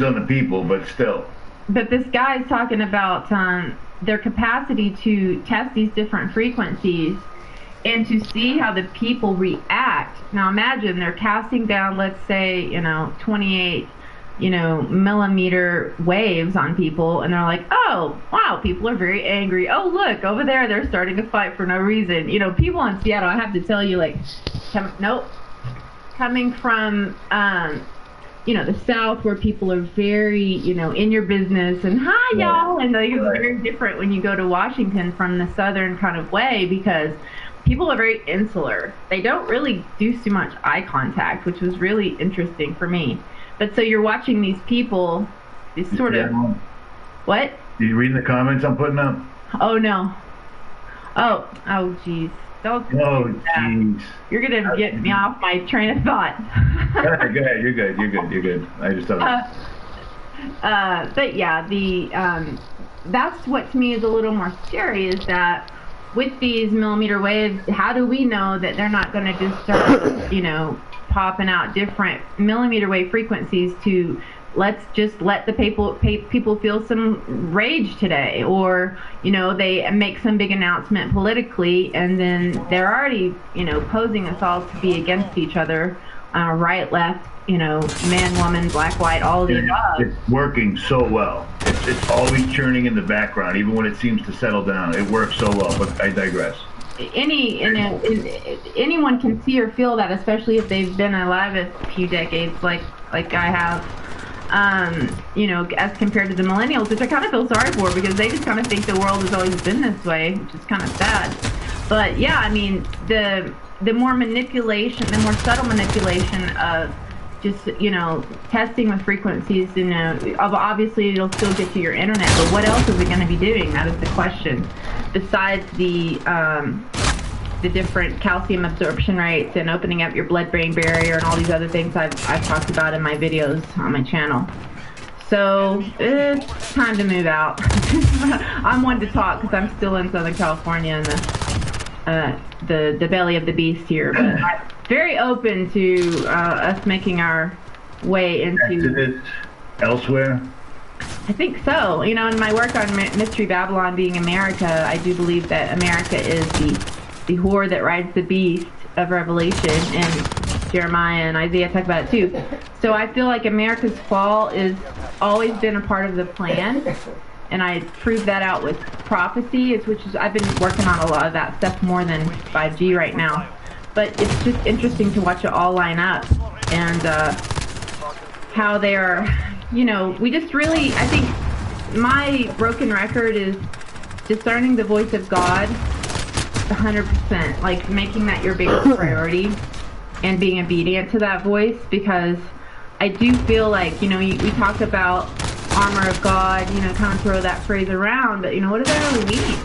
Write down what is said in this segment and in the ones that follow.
on the people, but still. But this guy's talking about their capacity to test these different frequencies and to see how the people react. Now imagine they're casting down, let's say, 28, millimeter waves on people, and they're like, oh, wow, people are very angry. Oh, look, over there, they're starting to fight for no reason. People in Seattle, I have to tell you, coming from, the South, where people are very, in your business and hi y'all, and it's very different when you go to Washington from the Southern kind of way, because people are very insular. They don't really do too much eye contact, which was really interesting for me. But so you're watching these people, these sort of, what? Are you reading the comments I'm putting up? Oh no. Oh geez. Don't. Oh jeez. You're gonna get me off my train of thought. Go ahead. You're good. I just thought. But yeah, that's what to me is a little more scary, is that with these millimeter waves, how do we know that they're not going to just start, popping out different millimeter wave frequencies to let's just let the people feel some rage today, or they make some big announcement politically, and then they're already posing us all to be against each other, right, left, man, woman, black, white, all of the above. It's working so well. It's always churning in the background, even when it seems to settle down. It works so well, but I digress. Anyone can see or feel that, especially if they've been alive a few decades, like I have. As compared to the millennials, which I kind of feel sorry for, because they just kind of think the world has always been this way, which is kind of sad. But yeah, I mean, the more manipulation, the more subtle manipulation of just, testing with frequencies, obviously it'll still get to your internet, but what else is it going to be doing? That is the question. Besides the different calcium absorption rates and opening up your blood-brain barrier and all these other things I've talked about in my videos on my channel. So it's time to move out. I'm one to talk because I'm still in Southern California in the belly of the beast here. But I'm very open to us making our way into elsewhere. I think so. In my work on Mystery Babylon being America, I do believe that America is the whore that rides the beast of Revelation, and Jeremiah and Isaiah talk about it too. So I feel like America's fall is always been a part of the plan, and I proved that out with prophecy, which is I've been working on a lot of that stuff more than 5G right now. But it's just interesting to watch it all line up, and how they are, we just really, I think my broken record is discerning the voice of God 100%, like making that your biggest priority and being obedient to that voice, because I do feel like, we talk about armor of God, kind of throw that phrase around, but what does that really mean?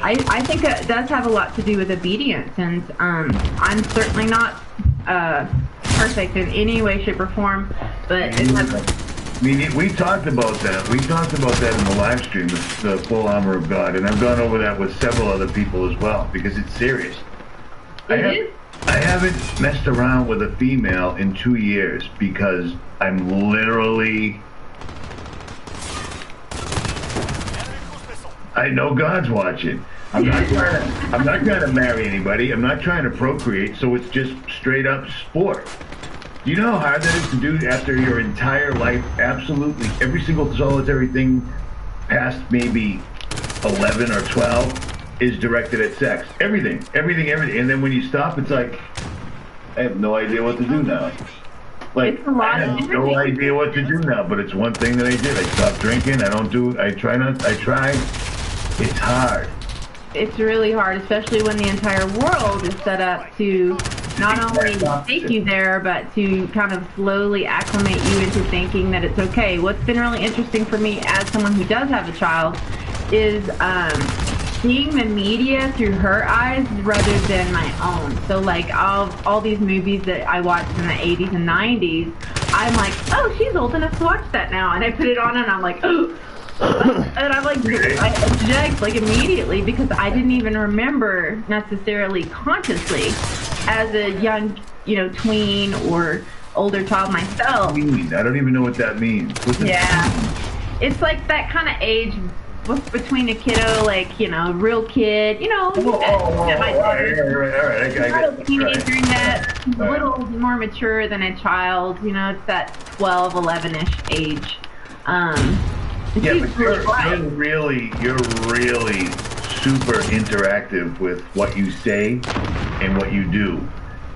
I think it does have a lot to do with obedience, and I'm certainly not perfect in any way, shape, or form, but we talked about that. We talked about that in the live stream, the full armor of God, and I've gone over that with several other people as well, because it's serious. I haven't messed around with a female in 2 years because I'm literally, I know God's watching. I'm not trying to marry anybody. I'm not trying to procreate, so it's just straight up sport. Do you know how hard that is to do after your entire life? Absolutely. Every single solitary thing past maybe 11 or 12 is directed at sex. Everything. And then when you stop, it's like, I have no idea what to do now. Like, I have no idea what to do now, but it's one thing that I did. I stopped drinking. I try. It's hard. It's really hard, especially when the entire world is set up to not only take you there, but to kind of slowly acclimate you into thinking that it's okay. What's been really interesting for me as someone who does have a child is seeing the media through her eyes rather than my own. So like all these movies that I watched in the 80s and 90s, I'm like, oh, she's old enough to watch that now. And I put it on and I'm like, oh. And I'm like, I object like immediately, because I didn't even remember necessarily consciously as a young, tween or older child myself. What do you mean? I don't even know what that means. It's like that kind of age between a kiddo, like, you know, real kid, you know, all right, I get it. teenager in that, a little more mature than a child, you know, it's that 12, 11-ish age. Yeah, but you're really super interactive with what you say and what you do.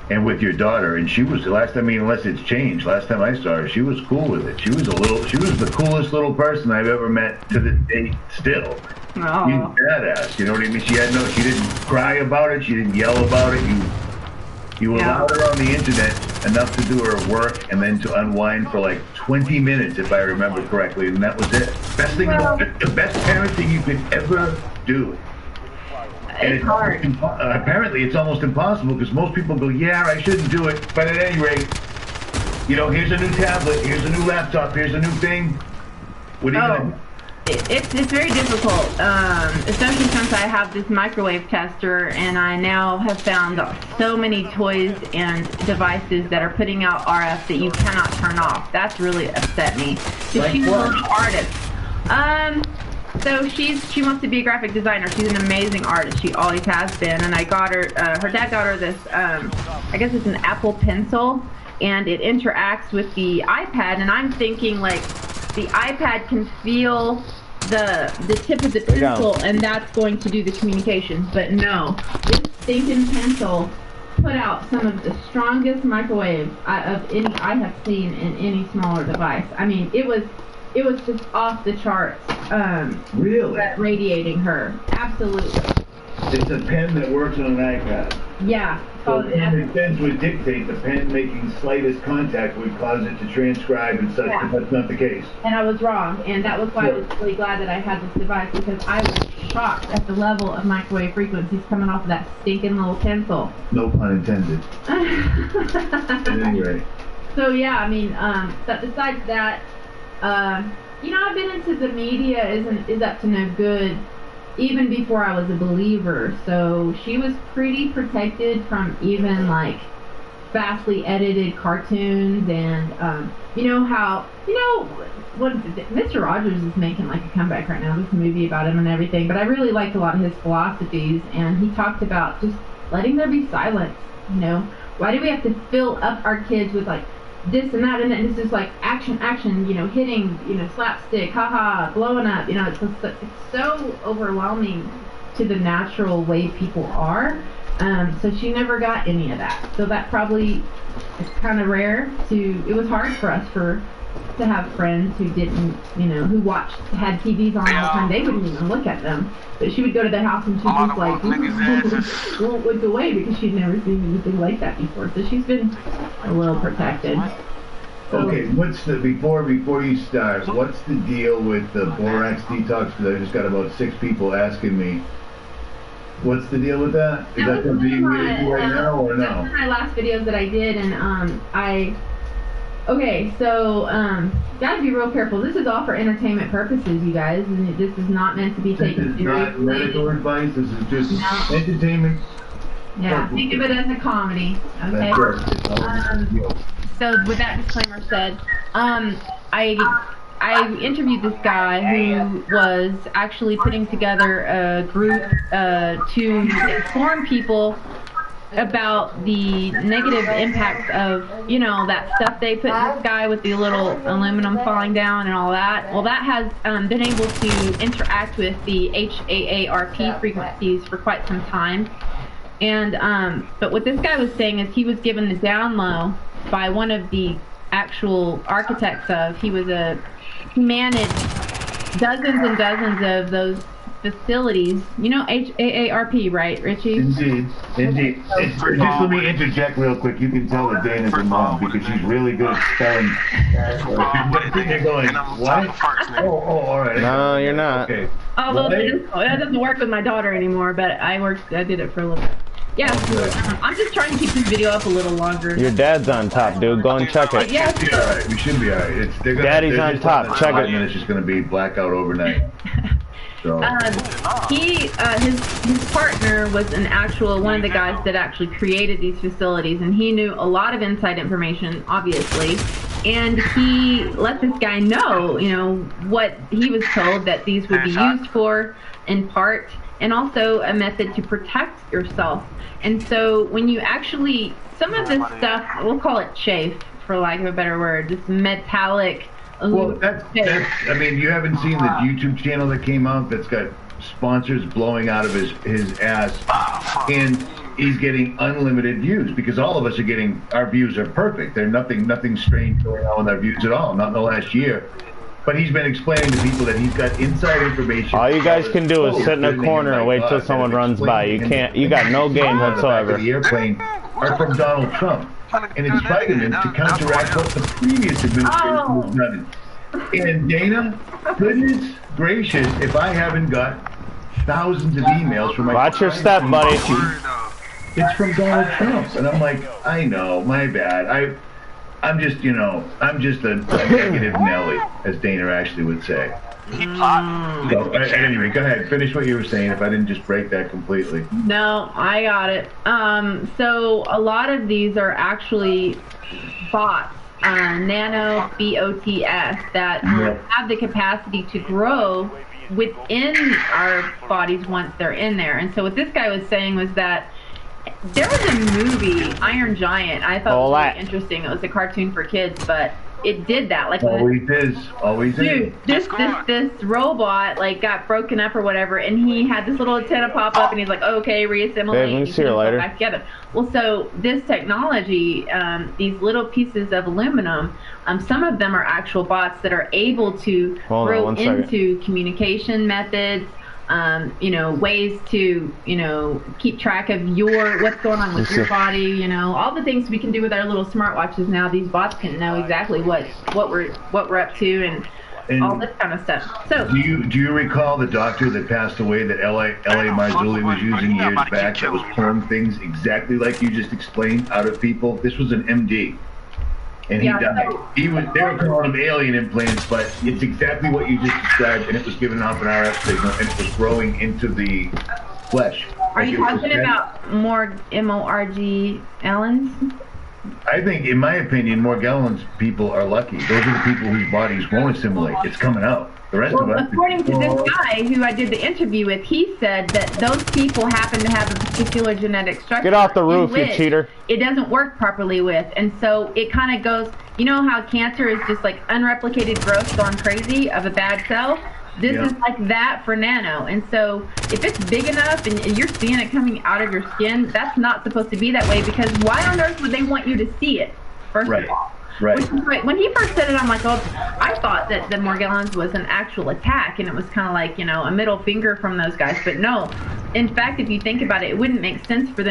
And with your daughter, and she was unless it's changed. Last time I saw her, she was cool with it. She was the coolest little person I've ever met to this date. Still, she's badass. You know what I mean? She didn't cry about it. She didn't yell about it. You allowed her on the internet enough to do her work, and then to unwind for like 20 minutes, if I remember correctly, and that was it. The best parenting you could ever do. And it's hard. Apparently, it's almost impossible because most people go, yeah, I shouldn't do it. But at any rate, you know, here's a new tablet, here's a new laptop, here's a new thing. What are you going to do? It's very difficult, especially since I have this microwave tester, and I now have found so many toys and devices that are putting out RF that you cannot turn off. That's really upset me. Like she's what? a little artist. So she wants to be a graphic designer. She's an amazing artist. She always has been. And I got her, her dad got her this, I guess it's an Apple Pencil, and it interacts with the iPad. And I'm thinking, like, the iPad can feel the tip of the pencil, and that's going to do the communication. But no, this stinking pencil put out some of the strongest microwaves of any I have seen in any smaller device. I mean, it was just off the charts. Really? Radiating her. Absolutely. It's a pen that works on an iPad. Yeah. So common sense would dictate the pen making slightest contact would cause it to transcribe and such, but that's not the case. And I was wrong, and that was why I was really glad that I had this device, because I was shocked at the level of microwave frequencies coming off of that stinking little pencil. No pun intended. At any rate. So yeah, I mean, but besides that, you know, I've been into the media is up to no good even before I was a believer. So she was pretty protected from even like fastly edited cartoons, and you know how, you know, what Mr. Rogers is making like a comeback right now, this movie about him and everything, but I really liked a lot of his philosophies, and he talked about just letting there be silence. You know, why do we have to fill up our kids with like this and that, and then it's just like action, you know, hitting, you know, slapstick, haha, blowing up, you know, it's so overwhelming to the natural way people are. So she never got any of that. So that probably is kind of rare it was hard for us to have friends who didn't, you know, who had TVs on all the time. They wouldn't even look at them. But she would go to their house and she'd just like, won't look away because she'd never seen anything like that before. So she's been a little protected. Okay, what's the, before you start, what's the deal with the borax detox? Because I just got about 6 people asking me, what's the deal with that? Is that something you do right now or no? That's one of my last videos that I did, and okay, so gotta be real careful. This is all for entertainment purposes, you guys. And this is not meant to be taken seriously. This is not medical advice. This is just entertainment. Yeah, think of it as a comedy. Okay. So with that disclaimer said, I interviewed this guy who was actually putting together a group to inform people about the negative impacts of, you know, that stuff they put in the sky with the little aluminum falling down and all that. Well, that has been able to interact with the HAARP frequencies for quite some time. And but what this guy was saying is he was given the down low by one of the actual architects he managed dozens and dozens of those facilities. You know HAARP, right, Richie? Indeed. Just let me interject real quick. You can tell that Dana's a mom because she's really good at spelling. They're going, what? Oh, all right. No, you're not. Okay. Although that doesn't work with my daughter anymore, but I did it for a little bit. Yeah, I'm just trying to keep this video up a little longer. Your dad's on top, dude. Go and check it. Yeah, We should be alright. Daddy's on top. Check it. And it's just going to be blackout overnight. So his partner was one of the guys that actually created these facilities, and he knew a lot of inside information, obviously. And he let this guy know, what he was told that these would be used for, in part, and also a method to protect yourself. And so when you actually, some of this stuff, we'll call it chafe, for lack of a better word, this metallic. Well, that's, I mean, you haven't seen the YouTube channel that came out that's got sponsors blowing out of his ass, and he's getting unlimited views because all of us are getting, our views are perfect. There's nothing strange going on with our views at all, not in the last year. But he's been explaining to people that he's got inside information. All you guys can do is sit in a corner and wait till someone runs by. You got no game whatsoever. The airplane are from Donald Trump. And it's vitamins to counteract what the previous administration has done. And Dana, goodness gracious, if I haven't got thousands of emails from my... Watch your step, buddy. It's from Donald Trump. And I'm like, I know, my bad. I'm just, I'm just a negative Nelly, as Dana actually would say. So, anyway, go ahead. Finish what you were saying if I didn't just break that completely. No, I got it. So a lot of these are actually bots, nano BOTS, that have the capacity to grow within our bodies once they're in there. And so what this guy was saying was that there was a movie, Iron Giant, I thought it was really interesting. It was a cartoon for kids, but it did that. Like always is. Dude, this robot like got broken up or whatever, and he had this little antenna pop up, and he's like, okay, reassemblate. Let me see you later. Back together. Well, so this technology, these little pieces of aluminum, some of them are actual bots that are able to grow into communication methods. Ways to, keep track of what's going on with your body, all the things we can do with our little smartwatches now. These bots can know exactly what we're up to and all this kind of stuff. So do you recall the doctor that passed away that L.A. Marzulli was using years back that was pulling things exactly like you just explained out of people? This was an MD. And he died. They were calling them alien implants, but it's exactly what you just described, and it was giving off an RF signal, and it was growing into the flesh. Are you talking about Morg Ellens? I think, in my opinion, Morgellons people are lucky. Those are the people whose bodies won't assimilate. It's coming out. The rest of us... According to this guy who I did the interview with, he said that those people happen to have a particular genetic structure. Get off the roof, you cheater. It doesn't work properly with. And so it kind of goes... You know how cancer is just like unreplicated growth going crazy of a bad cell? This is like that for nano. And so if it's big enough and you're seeing it coming out of your skin, that's not supposed to be that way, because why on earth would they want you to see it, first of all? Right. When he first said it, I'm like, oh, I thought that the Morgellons was an actual attack, and it was kind of like, a middle finger from those guys. But no, in fact, if you think about it, it wouldn't make sense for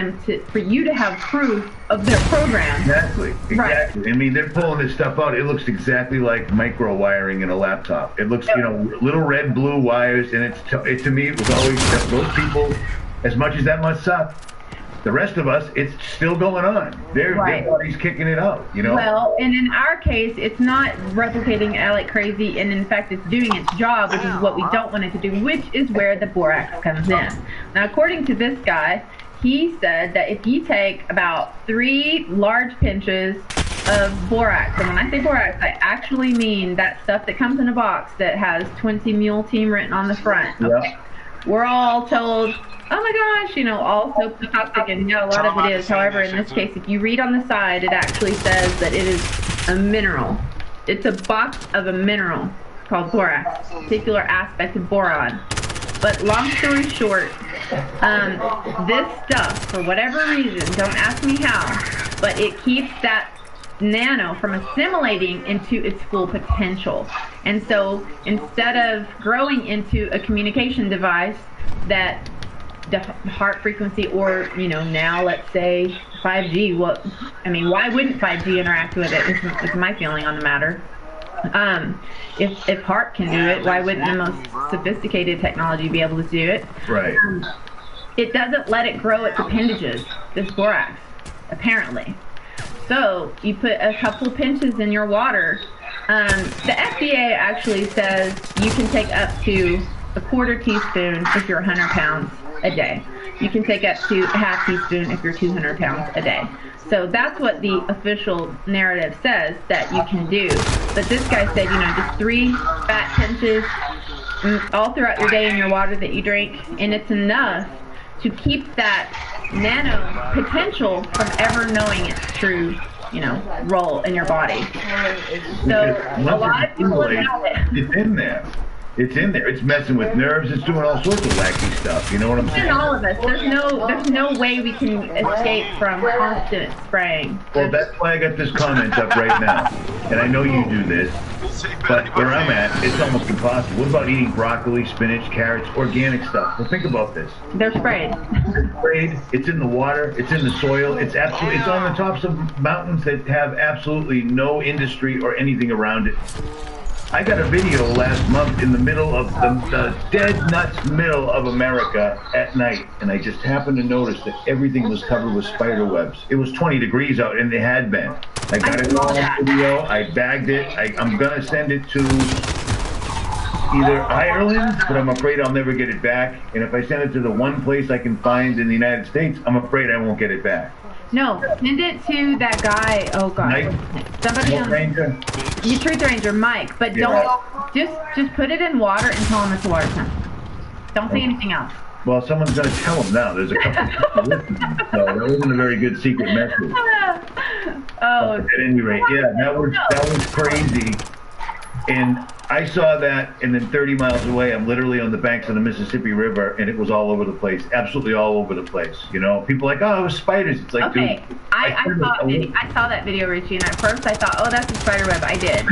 you to have proof of their program. Exactly. Right. I mean, they're pulling this stuff out. It looks exactly like micro wiring in a laptop. It looks, little red, blue wires, and to me, it was always those people. As much as that must suck, the rest of us, it's still going on. Their body's kicking it out, Well, and in our case, it's not replicating like crazy, and in fact, it's doing its job, which is what we don't want it to do, which is where the borax comes in. Now, according to this guy, he said that if you take about 3 large pinches of borax, and when I say borax, I actually mean that stuff that comes in a box that has 20 Mule Team written on the front. Okay. We're all told, oh my gosh, all soaps are toxic, and a lot of it is. However, in this case, if you read on the side, it actually says that it is a mineral. It's a box of a mineral called borax, a particular aspect of boron. But long story short, this stuff, for whatever reason, don't ask me how, but it keeps that nano from assimilating into its full potential. And so instead of growing into a communication device that the heart frequency, or now let's say 5G, why wouldn't 5G interact with it is my feeling on the matter. If heart can do it, why wouldn't the most sophisticated technology be able to do it? Right. It doesn't let it grow its appendages, this borax, apparently. So you put a couple pinches in your water. The FDA actually says you can take up to a quarter teaspoon if you're 100 pounds a day. You can take up to a half teaspoon if you're 200 pounds a day. So that's what the official narrative says that you can do. But this guy said, you know, just 3 fat pinches all throughout your day in your water that you drink, and it's enough to keep that nano potential from ever knowing its true, you know, role in your body. So a lot of people have had it. It's in there. It's in there. It's messing with nerves. It's doing all sorts of wacky stuff. You know what I'm saying? In all of us. There's no way we can escape from constant spraying. Well, that's why I got this comment up right now. And I know you do this, but where I'm at, it's almost impossible. What about eating broccoli, spinach, carrots, organic stuff? Well, think about this. They're sprayed. It's sprayed. It's in the water. It's in the soil. It's absolutely. It's on the tops of mountains that have absolutely no industry or anything around it. I got a video last month in the middle of the dead nuts middle of America at night, and I just happened to notice that everything was covered with spider webs. It was 20 degrees out, and they had been. I got it all on video. I bagged it. I'm gonna send it to either Ireland, but I'm afraid I'll never get it back. And if I send it to the one place I can find in the United States, I'm afraid I won't get it back. No, send it to that guy. Oh God, Mike? somebody on your Truth Ranger, Mike. But don't just put it in water and tell him it's a water temp. Don't say anything else. Well, someone's going to tell him now. There's a couple people listening, so that wasn't a very good secret message. Oh. At any rate, yeah, that was crazy. And I saw that, and then 30 miles away, I'm literally on the banks of the Mississippi River, and it was all over the place, absolutely all over the place. You know, people are like, oh, it was spiders. It's like, okay, dude, I saw that video, Richie, and at first I thought, oh, that's a spider web. I did,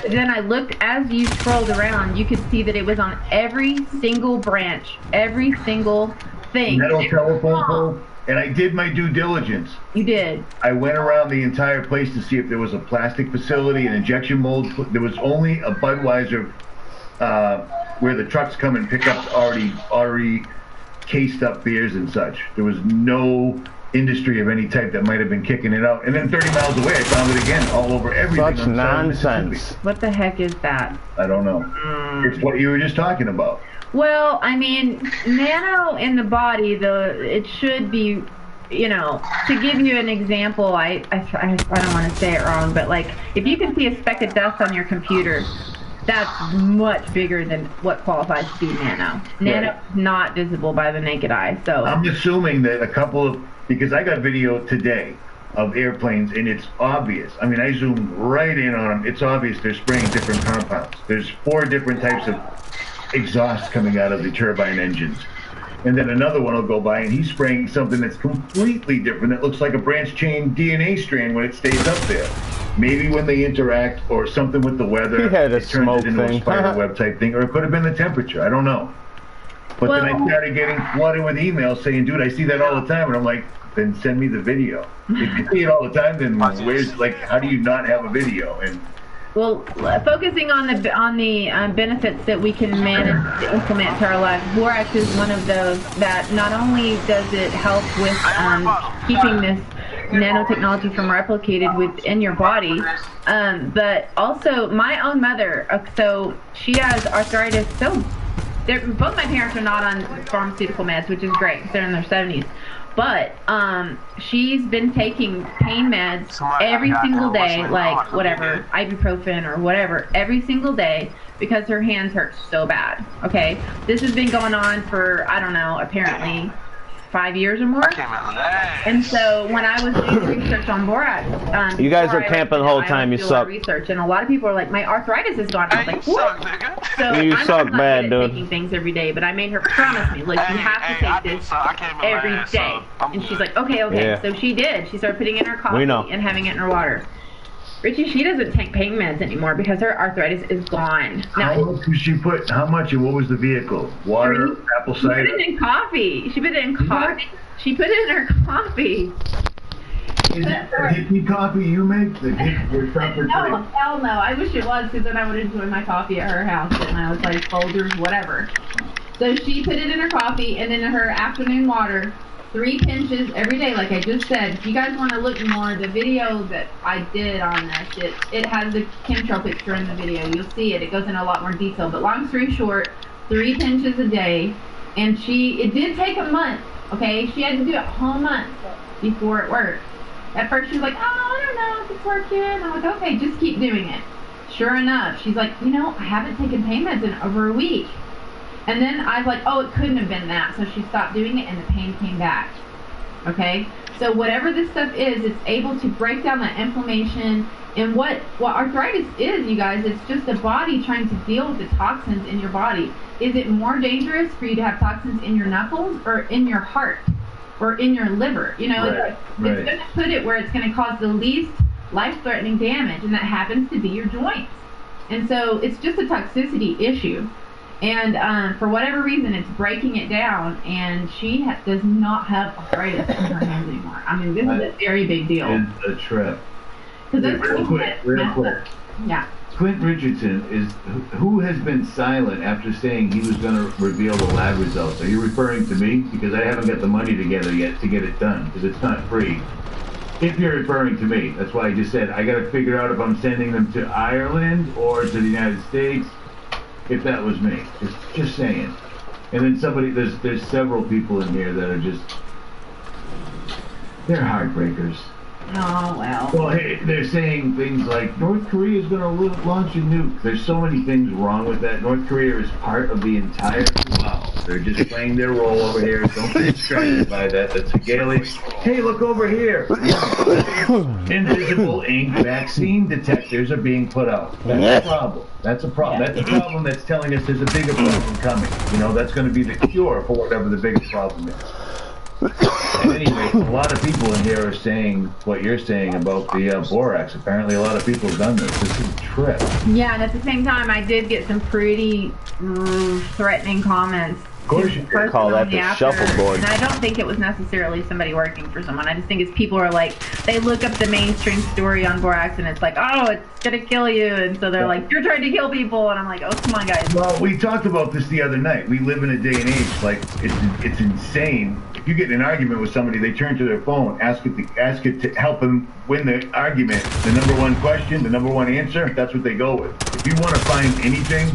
and then I looked as you scrolled around. You could see that it was on every single branch, every single thing. Metal telephone pole. And I did my due diligence. You did. I went around the entire place to see if there was a plastic facility, an injection mold. There was only a Budweiser where the trucks come and pick up already cased up beers and such. There was no industry of any type that might have been kicking it out. And then 30 miles away, I found it again, all over everything. Such nonsense. What the heck is that? I don't know. It's what you were just talking about. Well, I mean, nano in the body, it should be, you know, to give you an example, I don't want to say it wrong, but like, if you can see a speck of dust on your computer, that's much bigger than what qualifies to be nano. Nano is not visible by the naked eye, so. I'm assuming that because I got video today of airplanes, and it's obvious. I mean, I zoomed right in on them. It's obvious they're spraying different compounds. There's 4 different types of exhaust coming out of the turbine engines, and then another one will go by and he's spraying something that's completely different that looks like a branch chain DNA strand when it stays up there. Maybe when they interact or something with the weather, it turns it into a spider web type thing, or it could have been the temperature. I don't know. But then I started getting flooded with emails saying, dude, I see that all the time, and I'm like, then send me the video. If you see it all the time, then where's, like, how do you not have a video? And well, focusing on the benefits that we can manage to implement to our lives, borax is one of those that not only does it help with keeping this nanotechnology from replicated within your body, but also my own mother, so she has arthritis, so both my parents are not on pharmaceutical meds, which is great, they're in their 70s. But she's been taking pain meds every single day, like whatever, ibuprofen or whatever, every single day because her hands hurt so bad. Okay, this has been going on for, I don't know, apparently 5 years or more. And so when I was doing research on borax, you guys were camping the whole time. You suck. Research, and a lot of people are like, my arthritis is gone. I was like, what? So you suck bad, dude. Taking things every day, but I made her promise me, like, you have to take this every day. And she's like, okay. Yeah. So she did. She started putting it in her coffee and having it in her water. Richie, she doesn't take pain meds anymore because her arthritis is gone. Now, how much did she put? How much and what was the vehicle? Water, apple cider? She put it in coffee. She put it in coffee. She put it in her coffee. Is it the hippie coffee you make? The no, hell no. I wish it was, because then I would enjoy my coffee at her house and I was like, Folgers, whatever. So she put it in her coffee and in her afternoon water. 3 pinches every day, like I just said. If you guys want to look more, the video that I did on this, it has the chemtrail picture in the video. You'll see it. It goes into a lot more detail. But long story short, 3 pinches a day, and it did take a month, okay? She had to do it a whole month before it worked. At first she was like, oh, I don't know if it's working. I'm like, okay, just keep doing it. Sure enough, she's like, you know, I haven't taken pain meds in over a week. And then I was like, oh, it couldn't have been that. So she stopped doing it and the pain came back. Okay? So whatever this stuff is, it's able to break down that inflammation. And what arthritis is, you guys, it's just the body trying to deal with the toxins in your body. Is it more dangerous for you to have toxins in your knuckles or in your heart or in your liver? You know, it's going to put it where it's going to cause the least life-threatening damage, and that happens to be your joints. And so it's just a toxicity issue. And for whatever reason, it's breaking it down, and she does not have arthritis in her hands anymore. I mean, this is a very big deal. It's a trip. Real quick. Yeah. Clint Richardson who has been silent after saying he was going to reveal the lab results. Are you referring to me? Because I haven't got the money together yet to get it done, because it's not free. If you're referring to me, that's why I just said I got to figure out if I'm sending them to Ireland or to the United States. If that was me, just saying. And then there's several people in here that are they're heartbreakers. Oh, well. Well, hey, they're saying things like North Korea is going to launch a nuke. There's so many things wrong with that. North Korea is part of the entire... Wow. They're just playing their role over here. Don't be distracted by that. That's a Gaelic. Hey, look over here. Invisible ink vaccine detectors are being put out. That's a problem. That's a problem. That's a problem that's telling us there's a bigger problem coming. You know, that's going to be the cure for whatever the bigger problem is. At any rate, a lot of people in here are saying what you're saying about the borax. Apparently, a lot of people have done this. This is a trip. Yeah, and at the same time, I did get some pretty threatening comments. Of course you could call that the shuffleboard. And I don't think it was necessarily somebody working for someone. I just think it's people are like, they look up the mainstream story on Bohr Accident, and it's like, oh, it's gonna kill you, and so they're like, you're trying to kill people, and I'm like, oh, come on, guys. Well, we talked about this the other night. We live in a day and age, like, it's insane. If you get in an argument with somebody, they turn to their phone, ask it to help them win the argument. The number one question, the number one answer, that's what they go with. If you want to find anything,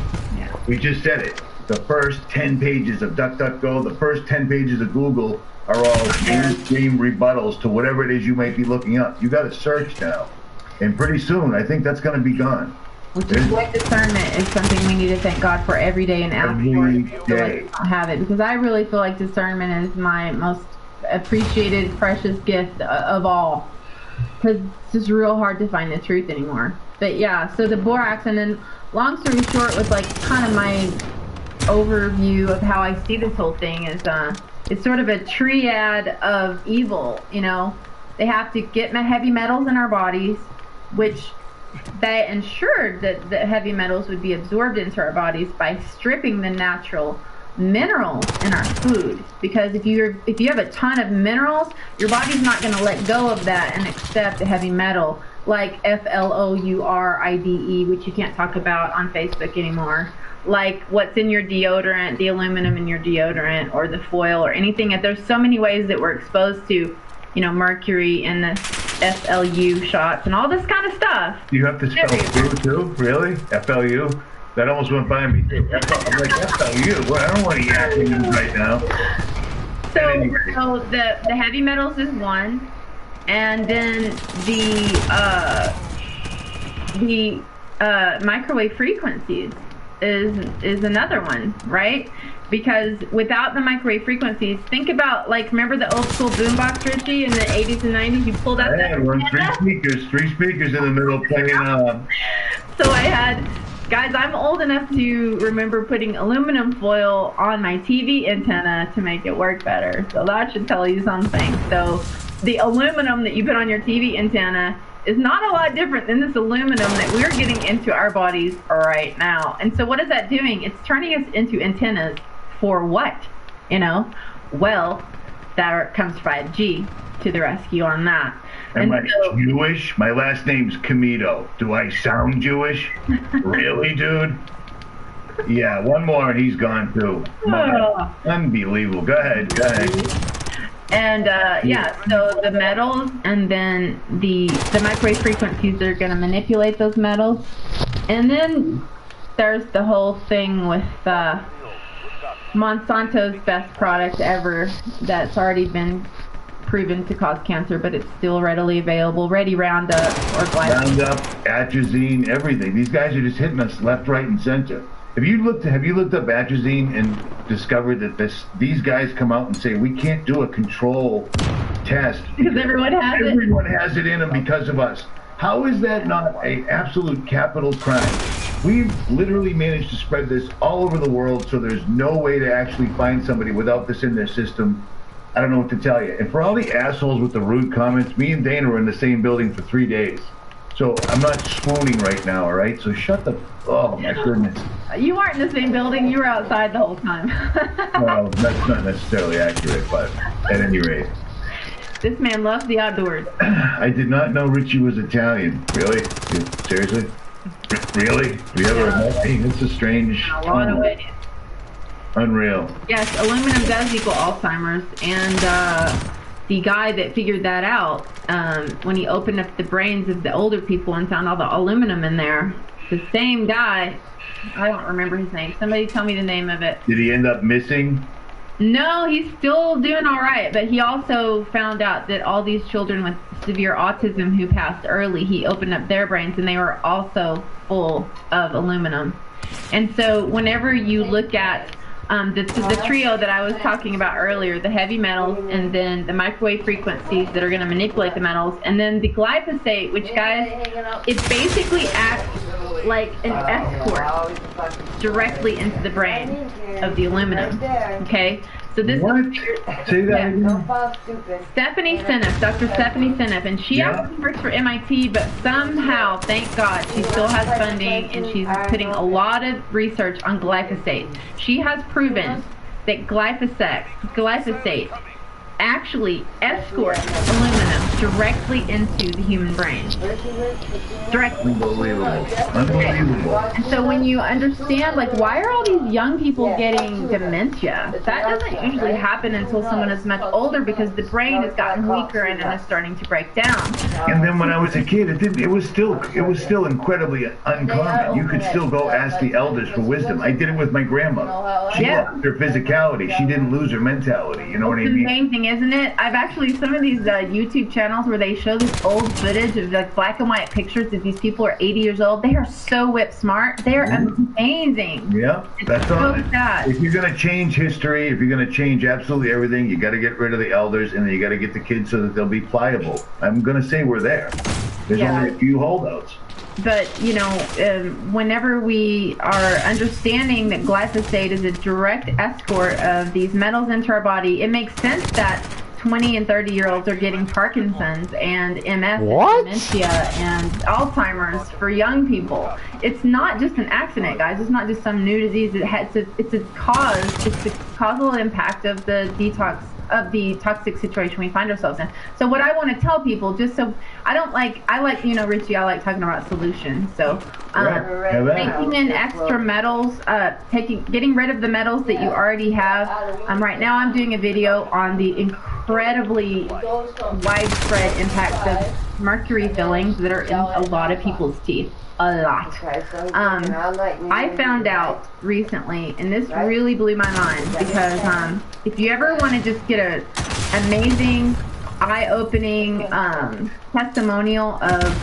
we just said it. The first 10 pages of DuckDuckGo, the first 10 pages of Google are all mainstream rebuttals to whatever it is you might be looking up. You got to search now. And pretty soon, I think that's going to be gone. Which is why discernment is something we need to thank God for every day and ask for. Every day. Like have it, because I really feel like discernment is my most appreciated, precious gift of all. Because it's just real hard to find the truth anymore. But yeah, so the borax, and then long story short was like kind of my overview of how I see this whole thing is it's sort of a triad of evil. You know, they have to get heavy metals in our bodies, which they ensured that the heavy metals would be absorbed into our bodies by stripping the natural minerals in our food. Because if you have a ton of minerals, your body's not going to let go of that and accept a heavy metal like fluoride, which you can't talk about on Facebook anymore. Like what's in your deodorant, the aluminum in your deodorant, or the foil, or anything. There's so many ways that we're exposed to, you know, mercury and the FLU shots and all this kind of stuff. You have to spell flu too? Really? FLU? That almost went by me too. I'm like, FLU? Well, I don't want to yak right now. So the heavy metals is one, and then the microwave frequencies is another one, right? Because without the microwave frequencies, think about, like, remember the old school boombox, Richie, in the 80s and 90s? You pulled out that three speakers in the middle playing So I had, guys, I'm old enough to remember putting aluminum foil on my TV antenna to make it work better. So that should tell you something. So the aluminum that you put on your TV antenna is not a lot different than this aluminum that we're getting into our bodies right now. And so what is that doing? It's turning us into antennas for what? You know? Well, there comes 5G to the rescue on that. Am I Jewish? My last name's Camito. Do I sound Jewish? Really, dude? Yeah, one more and he's gone too. Unbelievable. Go ahead. And yeah, so the metals, and then the microwave frequencies are going to manipulate those metals. And then there's the whole thing with Monsanto's best product ever that's already been proven to cause cancer, but it's still readily available. Ready Roundup or glyphosate. Roundup, atrazine, everything. These guys are just hitting us left, right, and center. Have you looked up atrazine and discovered that these guys come out and say we can't do a control test because everyone has it. Everyone has it in them because of us. How is that not an absolute capital crime? We've literally managed to spread this all over the world, so there's no way to actually find somebody without this in their system. I don't know what to tell you. And for all the assholes with the rude comments, me and Dana were in the same building for 3 days. So I'm not swooning right now, all right? So shut the... Oh, my goodness. You weren't in the same building. You were outside the whole time. Well, that's not necessarily accurate, but at any rate. This man loves the outdoors. I did not know Richie was Italian. Really? Seriously? Really? Have you ever met me? It's a strange... A lot of ways. Unreal. Yes, aluminum does equal Alzheimer's, and the guy that figured that out, when he opened up the brains of the older people and found all the aluminum in there, the same guy, I don't remember his name. Somebody tell me the name of it. Did he end up missing? No, he's still doing all right, but he also found out that all these children with severe autism who passed early, he opened up their brains and they were also full of aluminum. And so whenever you look at the trio that I was talking about earlier, the heavy metals and then the microwave frequencies that are going to manipulate the metals, and then the glyphosate, which, guys, it basically acts like an escort directly into the brain of the aluminum. Okay? So this what? Say that again. Stephanie Seneff, Dr. Stephanie Seneff, and she actually works for MIT, but somehow, thank God, she still has funding and she's putting a lot of research on glyphosate. She has proven that glyphosate actually escorts aluminum directly into the human brain. Directly. Unbelievable. Unbelievable. And so when you understand, like, why are all these young people getting dementia? That doesn't usually happen until someone is much older because the brain has gotten weaker and then is starting to break down. And then when I was a kid, it was still incredibly uncommon. You could still go ask the elders for wisdom. I did it with my grandmother. She lost her physicality. She didn't lose her mentality. You know what I mean? The main thing, isn't it? I've actually, some of these YouTube channels where they show this old footage of like black and white pictures that these people are 80 years old. They are so whip smart. They are amazing. Yeah, that's all. If you're going to change history, if you're going to change absolutely everything, you got to get rid of the elders and then you got to get the kids so that they'll be pliable. I'm going to say we're there. There's only a few holdouts. But, you know, whenever we are understanding that glyphosate is a direct escort of these metals into our body, it makes sense that 20 and 30-year-olds are getting Parkinson's and MS and dementia and Alzheimer's for young people. It's not just an accident, guys. It's not just some new disease. It's a causal impact of the detox, of the toxic situation we find ourselves in. So what I want to tell people, just so I like, you know, Richie, I like talking about solutions. So taking in extra metals, getting rid of the metals that you already have. Right now I'm doing a video on the incredibly widespread impacts of mercury fillings that are in a lot of people's teeth. A lot. I found out recently, and this really blew my mind, because if you ever want to just get an amazing, eye-opening testimonial of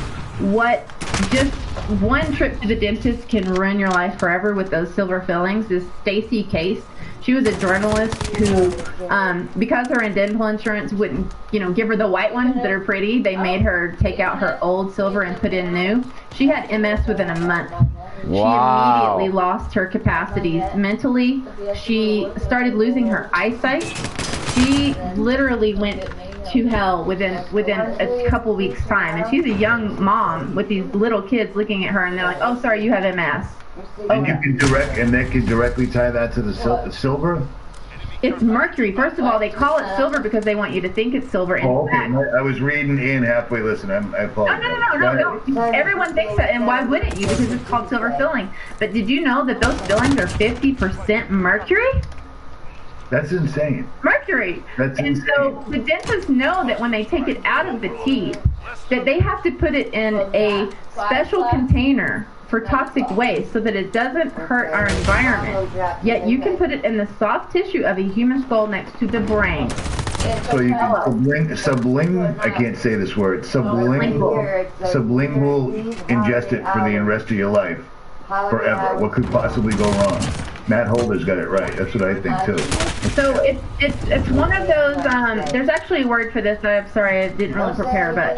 what just one trip to the dentist can ruin your life forever with those silver fillings, is Stacy Case. She was a journalist who, because her dental insurance wouldn't, you know, give her the white ones that are pretty, they made her take out her old silver and put in new. She had MS within a month. Wow. She immediately lost her capacities mentally. She started losing her eyesight. She literally went to hell within a couple weeks time. And she's a young mom with these little kids looking at her, and they're like, "Oh, sorry, you have MS." And you can they can directly tie that to the silver? It's mercury. First of all, they call it silver because they want you to think it's silver. Oh, okay. I was reading in halfway. Listen, I apologize. No. Everyone thinks that, and why wouldn't you? Because it's called silver filling. But did you know that those fillings are 50% mercury? That's insane. Mercury. That's insane. And so the dentists know that when they take it out of the teeth, that they have to put it in a special container for toxic waste so that it doesn't hurt our environment. Yet you can put it in the soft tissue of a human skull next to the brain. So you can I can't say this word, sublingual ingest it for the rest of your life, forever. What could possibly go wrong? Matt Holder's got it right. That's what I think too. So it's one of those, there's actually a word for this. I'm sorry, I didn't really prepare, but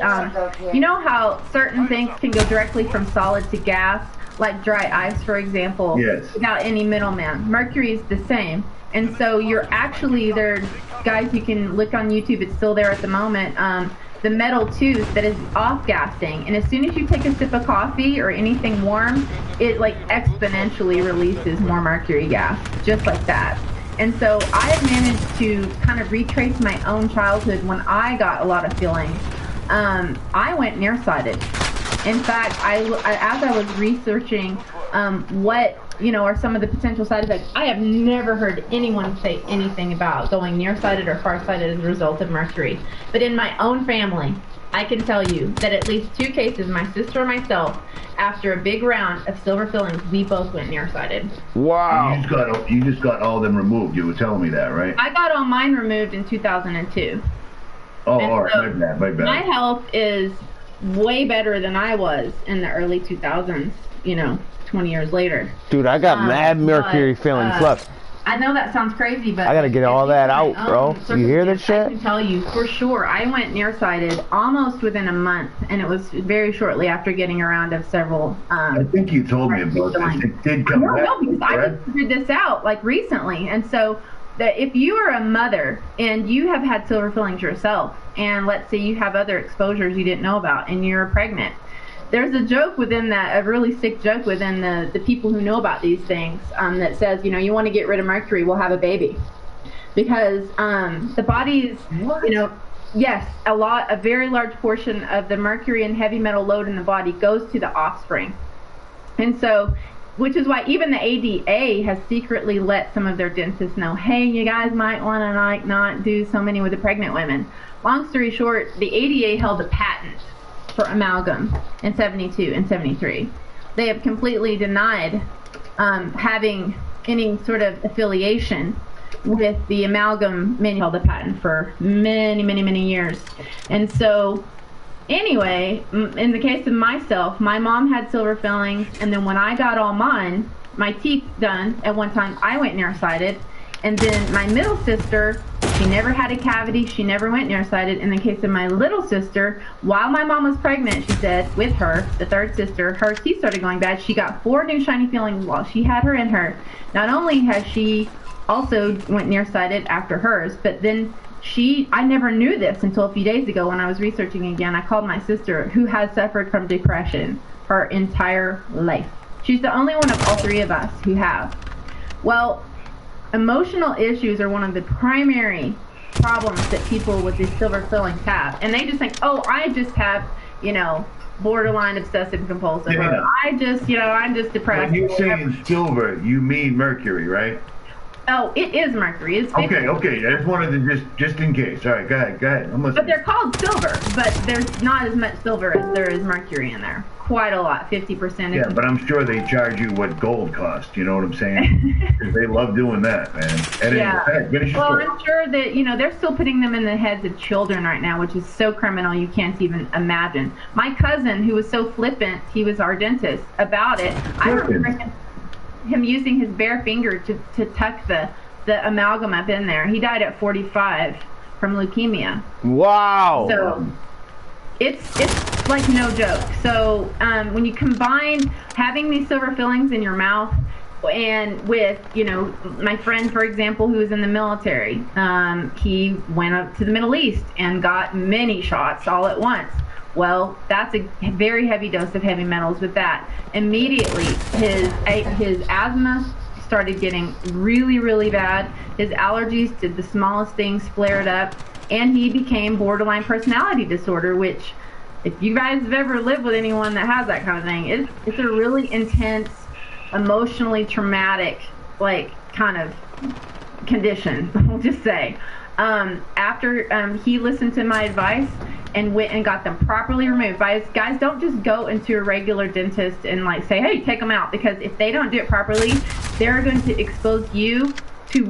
you know how certain things can go directly from solid to gas, like dry ice, for example, yes, without any middleman. Mercury is the same. And so you're actually, there, guys, you can look on YouTube, it's still there at the moment, the metal tooth that is off-gassing. And as soon as you take a sip of coffee or anything warm, it like exponentially releases more mercury gas, just like that. And so I have managed to kind of retrace my own childhood when I got a lot of feelings. I went nearsighted. In fact, as I was researching what are some of the potential side effects, I have never heard anyone say anything about going nearsighted or farsighted as a result of mercury. But in my own family, I can tell you that at least 2 cases, my sister and myself, after a big round of silver fillings, we both went nearsighted. Wow. You just got all of them removed. You were telling me that, right? I got all mine removed in 2002. Oh, and all right. So my bad. My health is way better than I was in the early 2000s, 20 years later. Dude, I got mad mercury feelings. Look. I know that sounds crazy, but I gotta get all that out, bro. You hear that shit? I can tell you for sure. I went nearsighted almost within a month, and it was very shortly after getting around of several. I think you told me about this. It did come back. No, because I just figured this out like recently, and so that if you are a mother and you have had silver fillings yourself, and let's say you have other exposures you didn't know about, and you're pregnant. There's a joke within that, a really sick joke within the people who know about these things that says, you want to get rid of mercury, we'll have a baby. Because the body's, yes, a very large portion of the mercury and heavy metal load in the body goes to the offspring. And so, which is why even the ADA has secretly let some of their dentists know, hey, you guys might want to not do so many with the pregnant women. Long story short, the ADA held a patent for amalgam in 72 and 73. They have completely denied having any sort of affiliation with the amalgam held the patent for many years. And so anyway, in the case of myself, my mom had silver fillings, and then when I got all mine, my teeth done, at one time I went nearsighted, and then my middle sister, she never had a cavity, she never went nearsighted. In the case of my little sister, while my mom was pregnant, she said, with her, the third sister, her teeth started going bad. She got 4 new shiny fillings while she had her in her. Not only has she also went nearsighted after hers, but then I never knew this until a few days ago when I was researching again. I called my sister, who has suffered from depression her entire life. She's the only one of all 3 of us who have. Well, emotional issues are one of the primary problems that people with these silver fillings have. And they just think, oh, I just have, borderline obsessive compulsive. Yeah. Or I just, I'm just depressed. When you say silver, you mean mercury, right? Oh, it is mercury. It's okay. I just wanted to just in case. All right, go ahead. But they're called silver, but there's not as much silver as there is mercury in there. Quite a lot, 50%. Yeah, but I'm sure they charge you what gold costs. You know what I'm saying? They love doing that, man. And yeah. Well, I'm sure that they're still putting them in the heads of children right now, which is so criminal you can't even imagine. My cousin, who was so flippant, he was our dentist about it. I remember him using his bare finger to tuck the amalgam up in there. He died at 45 from leukemia. Wow. So it's like no joke. So when you combine having these silver fillings in your mouth and with, my friend, for example, who was in the military, he went up to the Middle East and got many shots all at once. Well, that's a very heavy dose of heavy metals with that. Immediately, his asthma started getting really, really bad. His allergies to the smallest things flared up, and he became borderline personality disorder, which, if you guys have ever lived with anyone that has that kind of thing, it's a really intense, emotionally traumatic, kind of condition, we'll just say. After he listened to my advice and went and got them properly removed. Guys, don't just go into a regular dentist and like say, hey, take them out, because if they don't do it properly, they're going to expose you to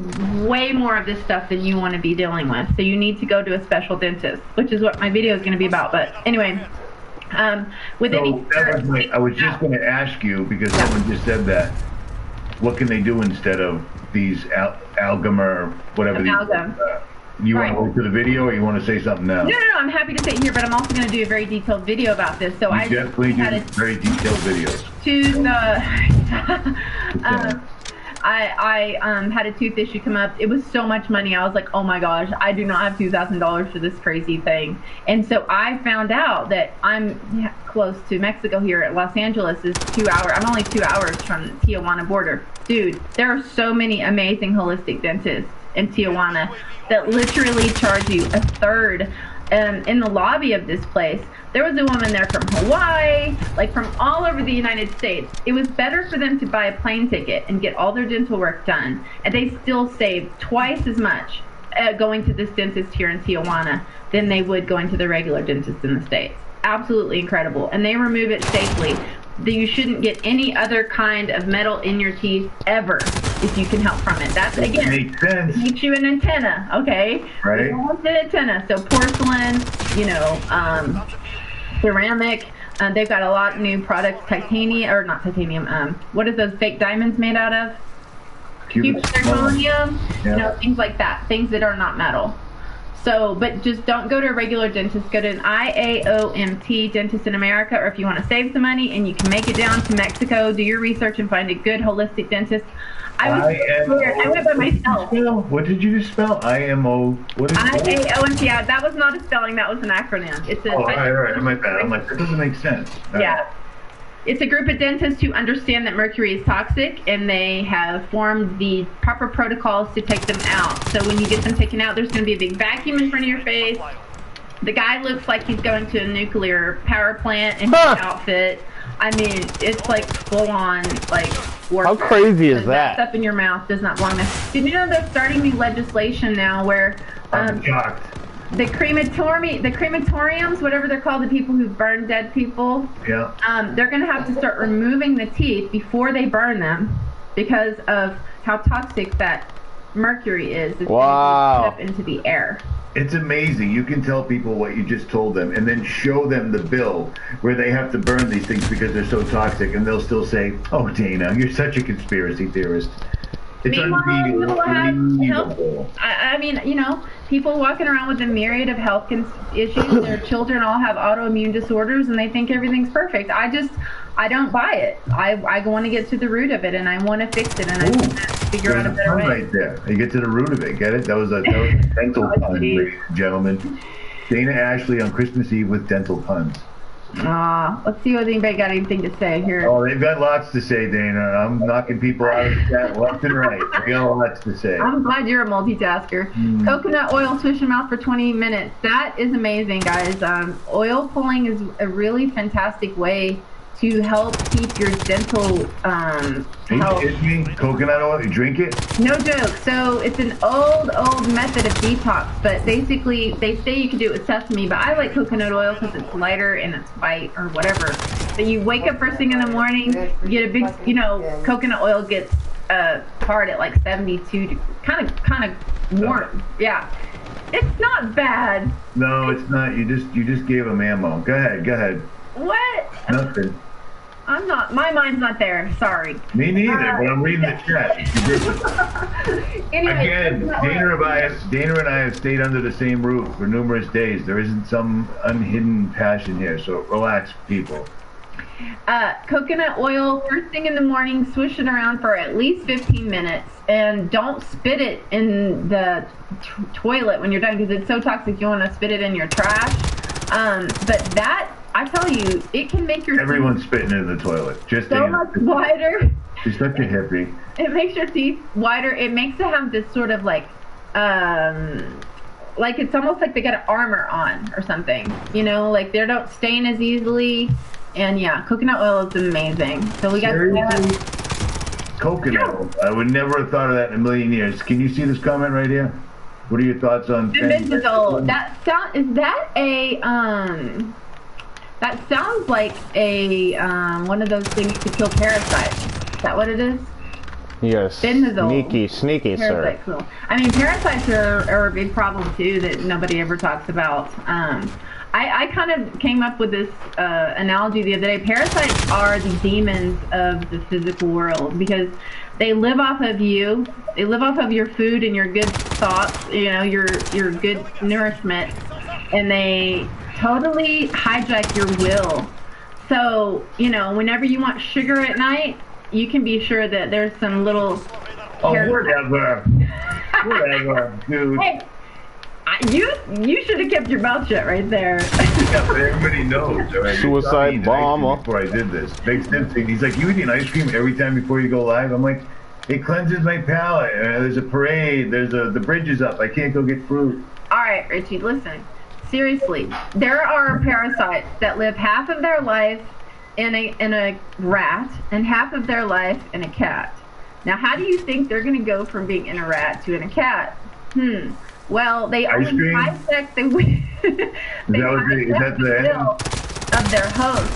way more of this stuff than you want to be dealing with. So you need to go to a special dentist, which is what my video is going to be about. But anyway, I was just going to ask you, because someone just said that, what can they do instead of these amalgam or whatever? You want to go to the video, or you want to say something now? No, I'm happy to say it here, but I'm also going to do a very detailed video about this. So I definitely do very detailed videos. I had a tooth issue come up. It was so much money. I was like, oh my gosh, I do not have $2,000 for this crazy thing. And so I found out that I'm close to Mexico here. At Los Angeles is 2 hours. I'm only 2 hours from the Tijuana border. Dude, there are so many amazing holistic dentists in Tijuana that literally charge you a third. In the lobby of this place, there was a woman there from Hawaii, like from all over the United States. It was better for them to buy a plane ticket and get all their dental work done, and they still saved twice as much going to this dentist here in Tijuana than they would going to the regular dentist in the States. Absolutely incredible. And they remove it safely. You shouldn't get any other kind of metal in your teeth ever if you can help from it. That's, again, makes sense. It makes you an antenna, okay? Right. You want an antenna. So porcelain, ceramic. They've got a lot of new products, titanium, or not titanium, what are those fake diamonds made out of? Cubic zirconium, things like that. Things that are not metal. So, but just don't go to a regular dentist. Go to an IAOMT dentist in America, or if you want to save some money and you can make it down to Mexico, do your research and find a good holistic dentist. I went by myself. What did you just spell? IMO. What is it? IAOMT. Yeah, that was not a spelling. That was an acronym. It's a. All right. I'm like, that doesn't make sense. Yeah. It's a group of dentists who understand that mercury is toxic, and they have formed the proper protocols to take them out. So when you get them taken out, there's going to be a big vacuum in front of your face. The guy looks like he's going to a nuclear power plant in his outfit. I mean, it's like full on, like, warfare. How crazy is that? Stuff in your mouth does not belong there. Did you know they're starting new legislation now where I'm shocked. the crematoriums, whatever they're called, the people who burn dead people, they're going to have to start removing the teeth before they burn them because of how toxic that mercury is. It's put up into the air. It's amazing. You can tell people what you just told them and then show them the bill where they have to burn these things because they're so toxic, and they'll still say, oh, Dana, you're such a conspiracy theorist. It's unbelievable. I mean, people walking around with a myriad of health issues. Their children all have autoimmune disorders, and they think everything's perfect. I don't buy it. I want to get to the root of it, and I want to fix it, and I want to figure out a better way. Right there. You get to the root of it. Get it? That was a dental pun, ladies and gentlemen. Dana Ashley on Christmas Eve with dental puns. Let's see what anybody got anything to say here. Oh, they've got lots to say, Dana. I'm knocking people out of the chat left and right. They got lots to say. I'm glad you're a multitasker. Coconut oil, swish them out for 20 minutes. That is amazing, guys. Oil pulling is a really fantastic way to help keep your dental health. Coconut oil, you drink it? No joke. So it's an old method of detox, but basically they say you can do it with sesame, but I like coconut oil because it's lighter and it's white or whatever. But you wake up first thing in the morning, you get a big, coconut oil gets hard at like 72, kind of warm. Yeah. It's not bad. No, it's not. You just gave them ammo. Go ahead. What? Nothing. I'm not. My mind's not there. Sorry. Me neither. But I'm reading the chat. Anyway, again, Dana and I have stayed under the same roof for numerous days. There isn't some unhidden passion here. So relax, people. Coconut oil first thing in the morning. Swish it around for at least 15 minutes, and don't spit it in the toilet when you're done because it's so toxic. You want to spit it in your trash. But that, I tell you, it can make your everyone's spitting in the toilet. Just so much wider. She's such a hippie. It makes your teeth wider. It makes it have this sort of like it's almost like they got an armor on or something. Like they don't stain as easily. And yeah, coconut oil is amazing. So we got coconut. I would never have thought of that in a million years. Can you see this comment right here? What are your thoughts on Benzazole? That sounds like a one of those things to kill parasites. Is that what it is? Yes. Benzazole. Sneaky, sir. I mean, parasites are a big problem too that nobody ever talks about. I kind of came up with this analogy the other day. Parasites are the demons of the physical world because they live off of you. They live off of your food and your good thoughts, you know, your good nourishment, and they totally hijack your will. So, you know, whenever you want sugar at night, you can be sure that there's some little... Oh, whatever. Whatever, dude. Hey, you should have kept your mouth shut right there. Yeah, but everybody knows. Right? Suicide bomber. Before I did this. Big Simpson. He's like, you eating ice cream every time before you go live? I'm like, it cleanses my palate. There's a parade. The bridge is up. I can't go get fruit. All right, Richie, listen. Seriously, there are parasites that live half of their life in a rat and half of their life in a cat. Now, how do you think they're going to go from being in a rat to in a cat? Well, they only dissect the will of their host,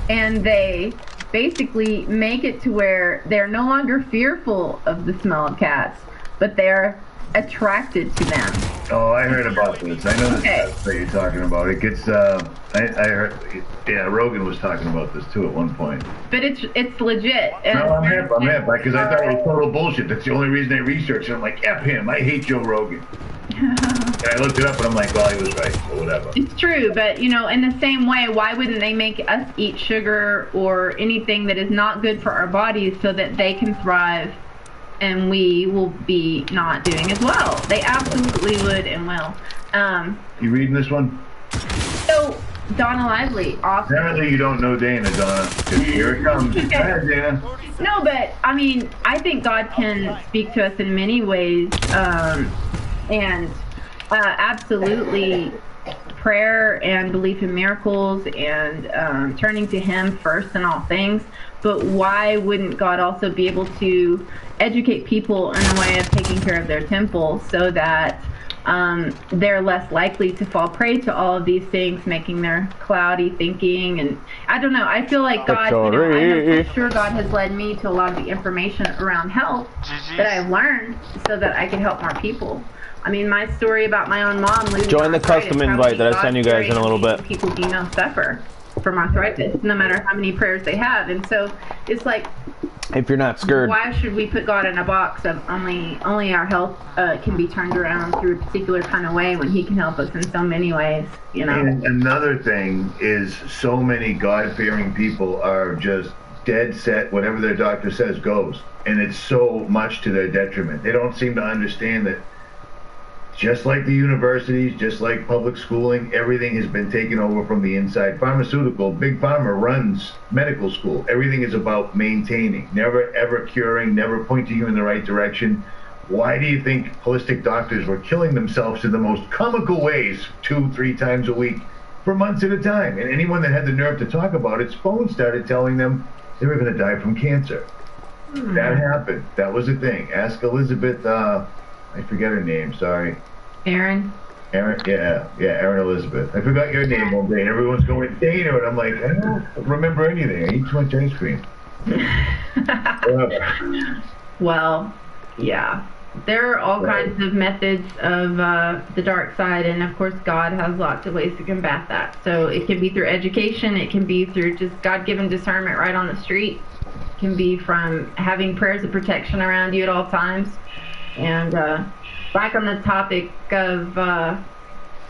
and they basically make it to where they're no longer fearful of the smell of cats, but they're attracted to them. Oh, I heard about this. I know this that you're talking about. It gets. I heard. Yeah, Rogan was talking about this too at one point. But it's legit. No, I'm hip because I thought it was total bullshit. That's the only reason I researched it. I'm like, F him. I hate Joe Rogan. And I looked it up and I'm like, well, he was right. So whatever. It's true, but you know, in the same way, why wouldn't they make us eat sugar or anything that is not good for our bodies so that they can thrive? And we will be not doing as well. They absolutely would and will. You reading this one? So, Donna Lively, awesome. Apparently you don't know Dana, Donna. Here it comes. Go ahead, Dana. No, but, I mean, I think God can speak to us in many ways. And absolutely prayer and belief in miracles and turning to Him first in all things. But why wouldn't God also be able to educate people in a way of taking care of their temple so that they're less likely to fall prey to all of these things, making their cloudy thinking? And I don't know, I feel like God, you know, I know for sure God has led me to a lot of the information around health that I've learned so that I can help more people. I mean, my story about my own mom losing Join the custom invite that I send you guys in a little bit. People do not suffer from arthritis, no matter how many prayers they have. And so it's like, if you're not scared, why should we put God in a box of only our health can be turned around through a particular kind of way when He can help us in so many ways, you know? And another thing is so many God-fearing people are just dead set, whatever their doctor says goes. And it's so much to their detriment. They don't seem to understand that just like the universities, just like public schooling, everything has been taken over from the inside. Pharmaceutical, Big Pharma runs medical school. Everything is about maintaining, never ever curing, never pointing you in the right direction. Why do you think holistic doctors were killing themselves in the most comical ways 2-3 times a week for months at a time? And anyone that had the nerve to talk about it, phones started telling them they were going to die from cancer. That happened. That was a thing. Ask Elizabeth, I forget her name, sorry. Aaron, yeah, Aaron Elizabeth. I forgot your name one day, and everyone's going, Dana, and I'm like, I don't remember anything. I eat too much ice cream. Well, yeah. There are all kinds of methods of the dark side, and of course God has lots of ways to combat that. So it can be through education, it can be through just God-given discernment right on the street, it can be from having prayers of protection around you at all times. And back on the topic of,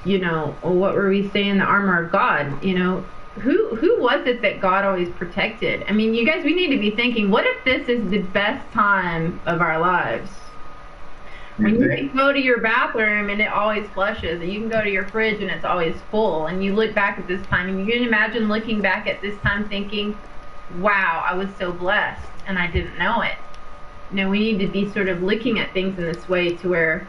you know, what were we saying, the armor of God, you know, who was it that God always protected? I mean, you guys, we need to be thinking, what if this is the best time of our lives? When you can go to your bathroom and it always flushes, and you can go to your fridge and it's always full, and you look back at this time, and you can imagine looking back at this time thinking, wow, I was so blessed, and I didn't know it. You know, we need to be sort of looking at things in this way to where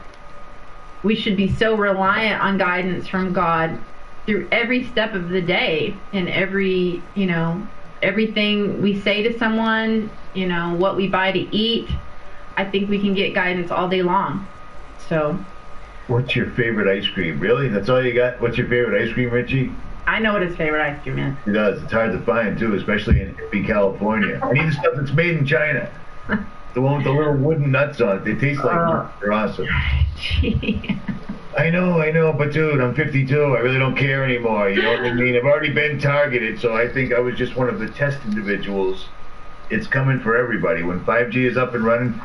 we should be so reliant on guidance from God through every step of the day and every, you know, everything we say to someone, you know, what we buy to eat, I think we can get guidance all day long. So. What's your favorite ice cream? Really? That's all you got? What's your favorite ice cream, Richie? I know what his favorite ice cream is. He does. It's hard to find, too, especially in California. I need the stuff that's made in China. The one with the little wooden nuts on it. They taste like nuts. They're awesome. Gee. I know, but dude, I'm 52. I really don't care anymore. You know what I mean? I've already been targeted, so I think I was just one of the test individuals. It's coming for everybody. When 5G is up and running,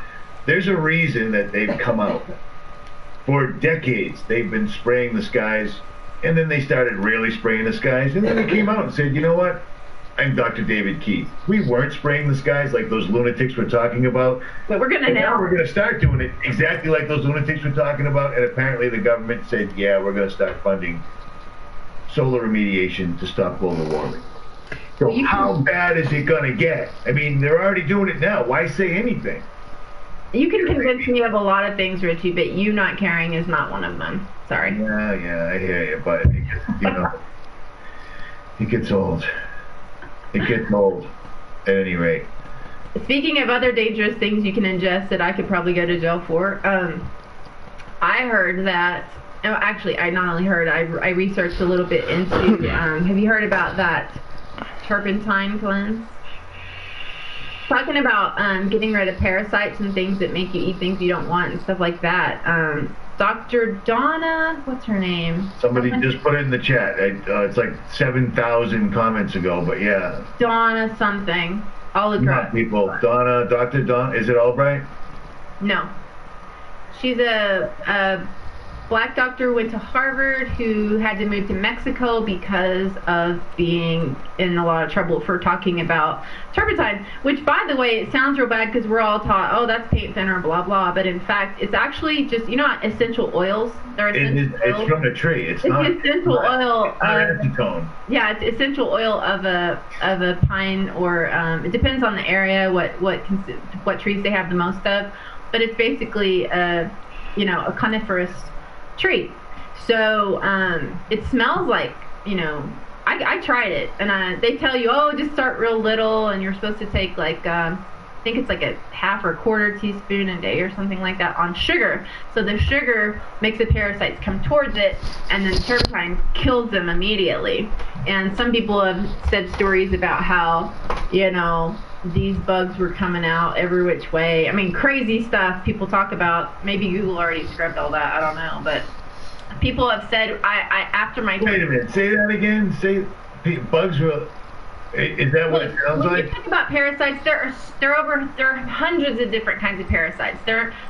there's a reason that they've come out. For decades, they've been spraying the skies, and then they started really spraying the skies, and then they came out and said, you know what? I'm Dr. David Keith. We weren't spraying the skies like those lunatics were talking about. But we're going to now. We're going to start doing it exactly like those lunatics were talking about, and apparently the government said, yeah, we're going to start funding solar remediation to stop global warming. So how bad is it going to get? I mean, they're already doing it now. Why say anything? You can convince me of a lot of things, Richie, but you not caring is not one of them. Sorry. Yeah, I hear you, but it gets, you know, it gets old. It gets old, at any rate. Speaking of other dangerous things you can ingest that I could probably go to jail for, I heard that. Oh, actually, I not only heard, I researched a little bit into. Have you heard about that Turpentine cleanse? Talking about getting rid of parasites and things that make you eat things you don't want and stuff like that. Dr. Donna, what's her name? Somebody just put it in the chat. It's like 7,000 comments ago, but yeah. Donna something. I'll look her up. People. Donna, Dr. Donna, is it Albright? No. She's a black doctor, went to Harvard, who had to move to Mexico because of being in a lot of trouble for talking about turpentine, which, by the way, it sounds real bad because we're all taught, oh, that's paint thinner, blah, blah, but in fact, it's actually just, you know, essential oils. It's from the tree. It's not essential oil. acetone. Yeah, it's essential oil of a pine, or it depends on the area, what trees they have the most of, but it's basically a coniferous tree. So it smells like, you know, I tried it, and they tell you, oh, just start real little, and you're supposed to take like I think it's like a half or a quarter teaspoon a day or something like that on sugar. So the sugar makes the parasites come towards it, and then turpentine kills them immediately. And some people have said stories about how, you know, these bugs were coming out every which way. I mean, crazy stuff people talk about. Maybe Google already scrubbed all that. I don't know, but people have said, I after my... Wait a minute. Say that again. Say bugs were... Is that what it sounds like? When you talk about parasites, there are hundreds of different kinds of parasites.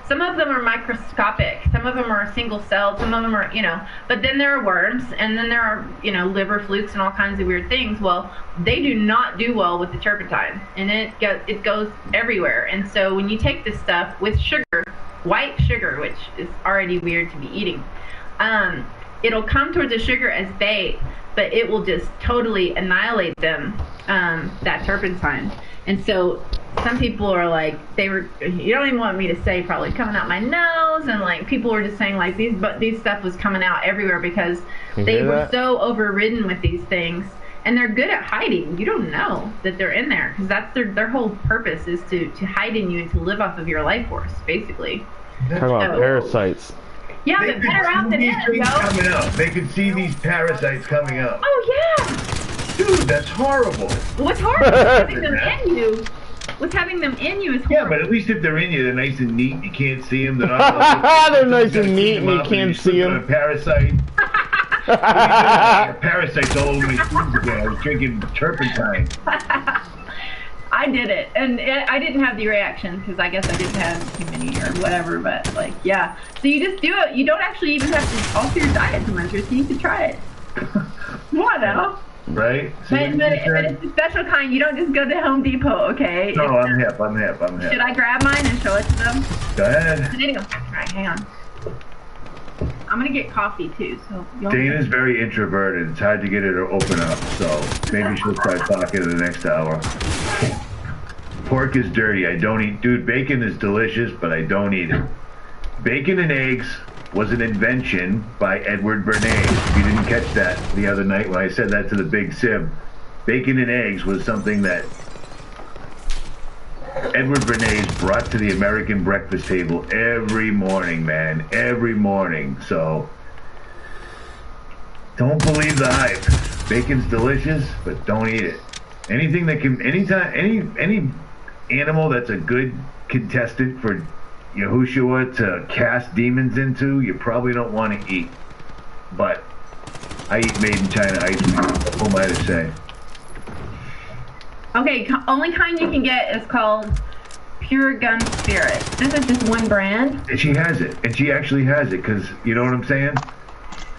Some of them are microscopic, some of them are single celled, some of them are, you know, but then there are worms, and then there are, you know, liver flukes and all kinds of weird things. Well, they do not do well with the turpentine, and it goes everywhere. And so when you take this stuff with sugar, white sugar, which is already weird to be eating, it'll come towards the sugar as bait, but it will just totally annihilate them, that turpentine. And so some people are like, you don't even want me to say, probably coming out my nose, and like people were just saying like these stuff was coming out everywhere because they were so overridden with these things, and they're good at hiding. You don't know that they're in there because that's their whole purpose is to hide in you and to live off of your life force, basically. Talk about parasites. Yeah, but better out than in, coming out. They can see these parasites coming out. Oh, yeah. Dude, that's horrible. What's horrible is having them in you. What's having them in you is horrible. Yeah, but at least if they're in you, they're nice and neat. You can't see them. They're not they're nice and neat and you can't see them. A parasite. Parasites all over my food today. I was drinking turpentine. I did it, and I didn't have the reaction because I guess I didn't have too many or whatever, but like, yeah. So you just do it. You don't actually even have to alter your diet too much, so you can try it. What now? Right? But it's a special kind. You don't just go to Home Depot, okay? No, I'm hip. Should I grab mine and show it to them? Go ahead. There you go. All right, hang on. I'm going to get coffee, too. So Dana's very introverted. It's hard to get her to open up, so maybe she'll start talking in the next hour. Pork is dirty. I don't eat... Dude, bacon is delicious, but I don't eat it. Bacon and eggs was an invention by Edward Bernays. If you didn't catch that the other night when I said that to the big Sib, bacon and eggs was something that Edward Bernays brought to the American breakfast table every morning, man. Every morning. So, don't believe the hype. Bacon's delicious, but don't eat it. Anything that can, any animal that's a good contestant for Yahushua to cast demons into, you probably don't want to eat. But I eat made in China ice cream. What am I to say? Okay, only kind you can get is called Pure Gun Spirit. This is just one brand. And she has it, and she actually has it, because you know what I'm saying?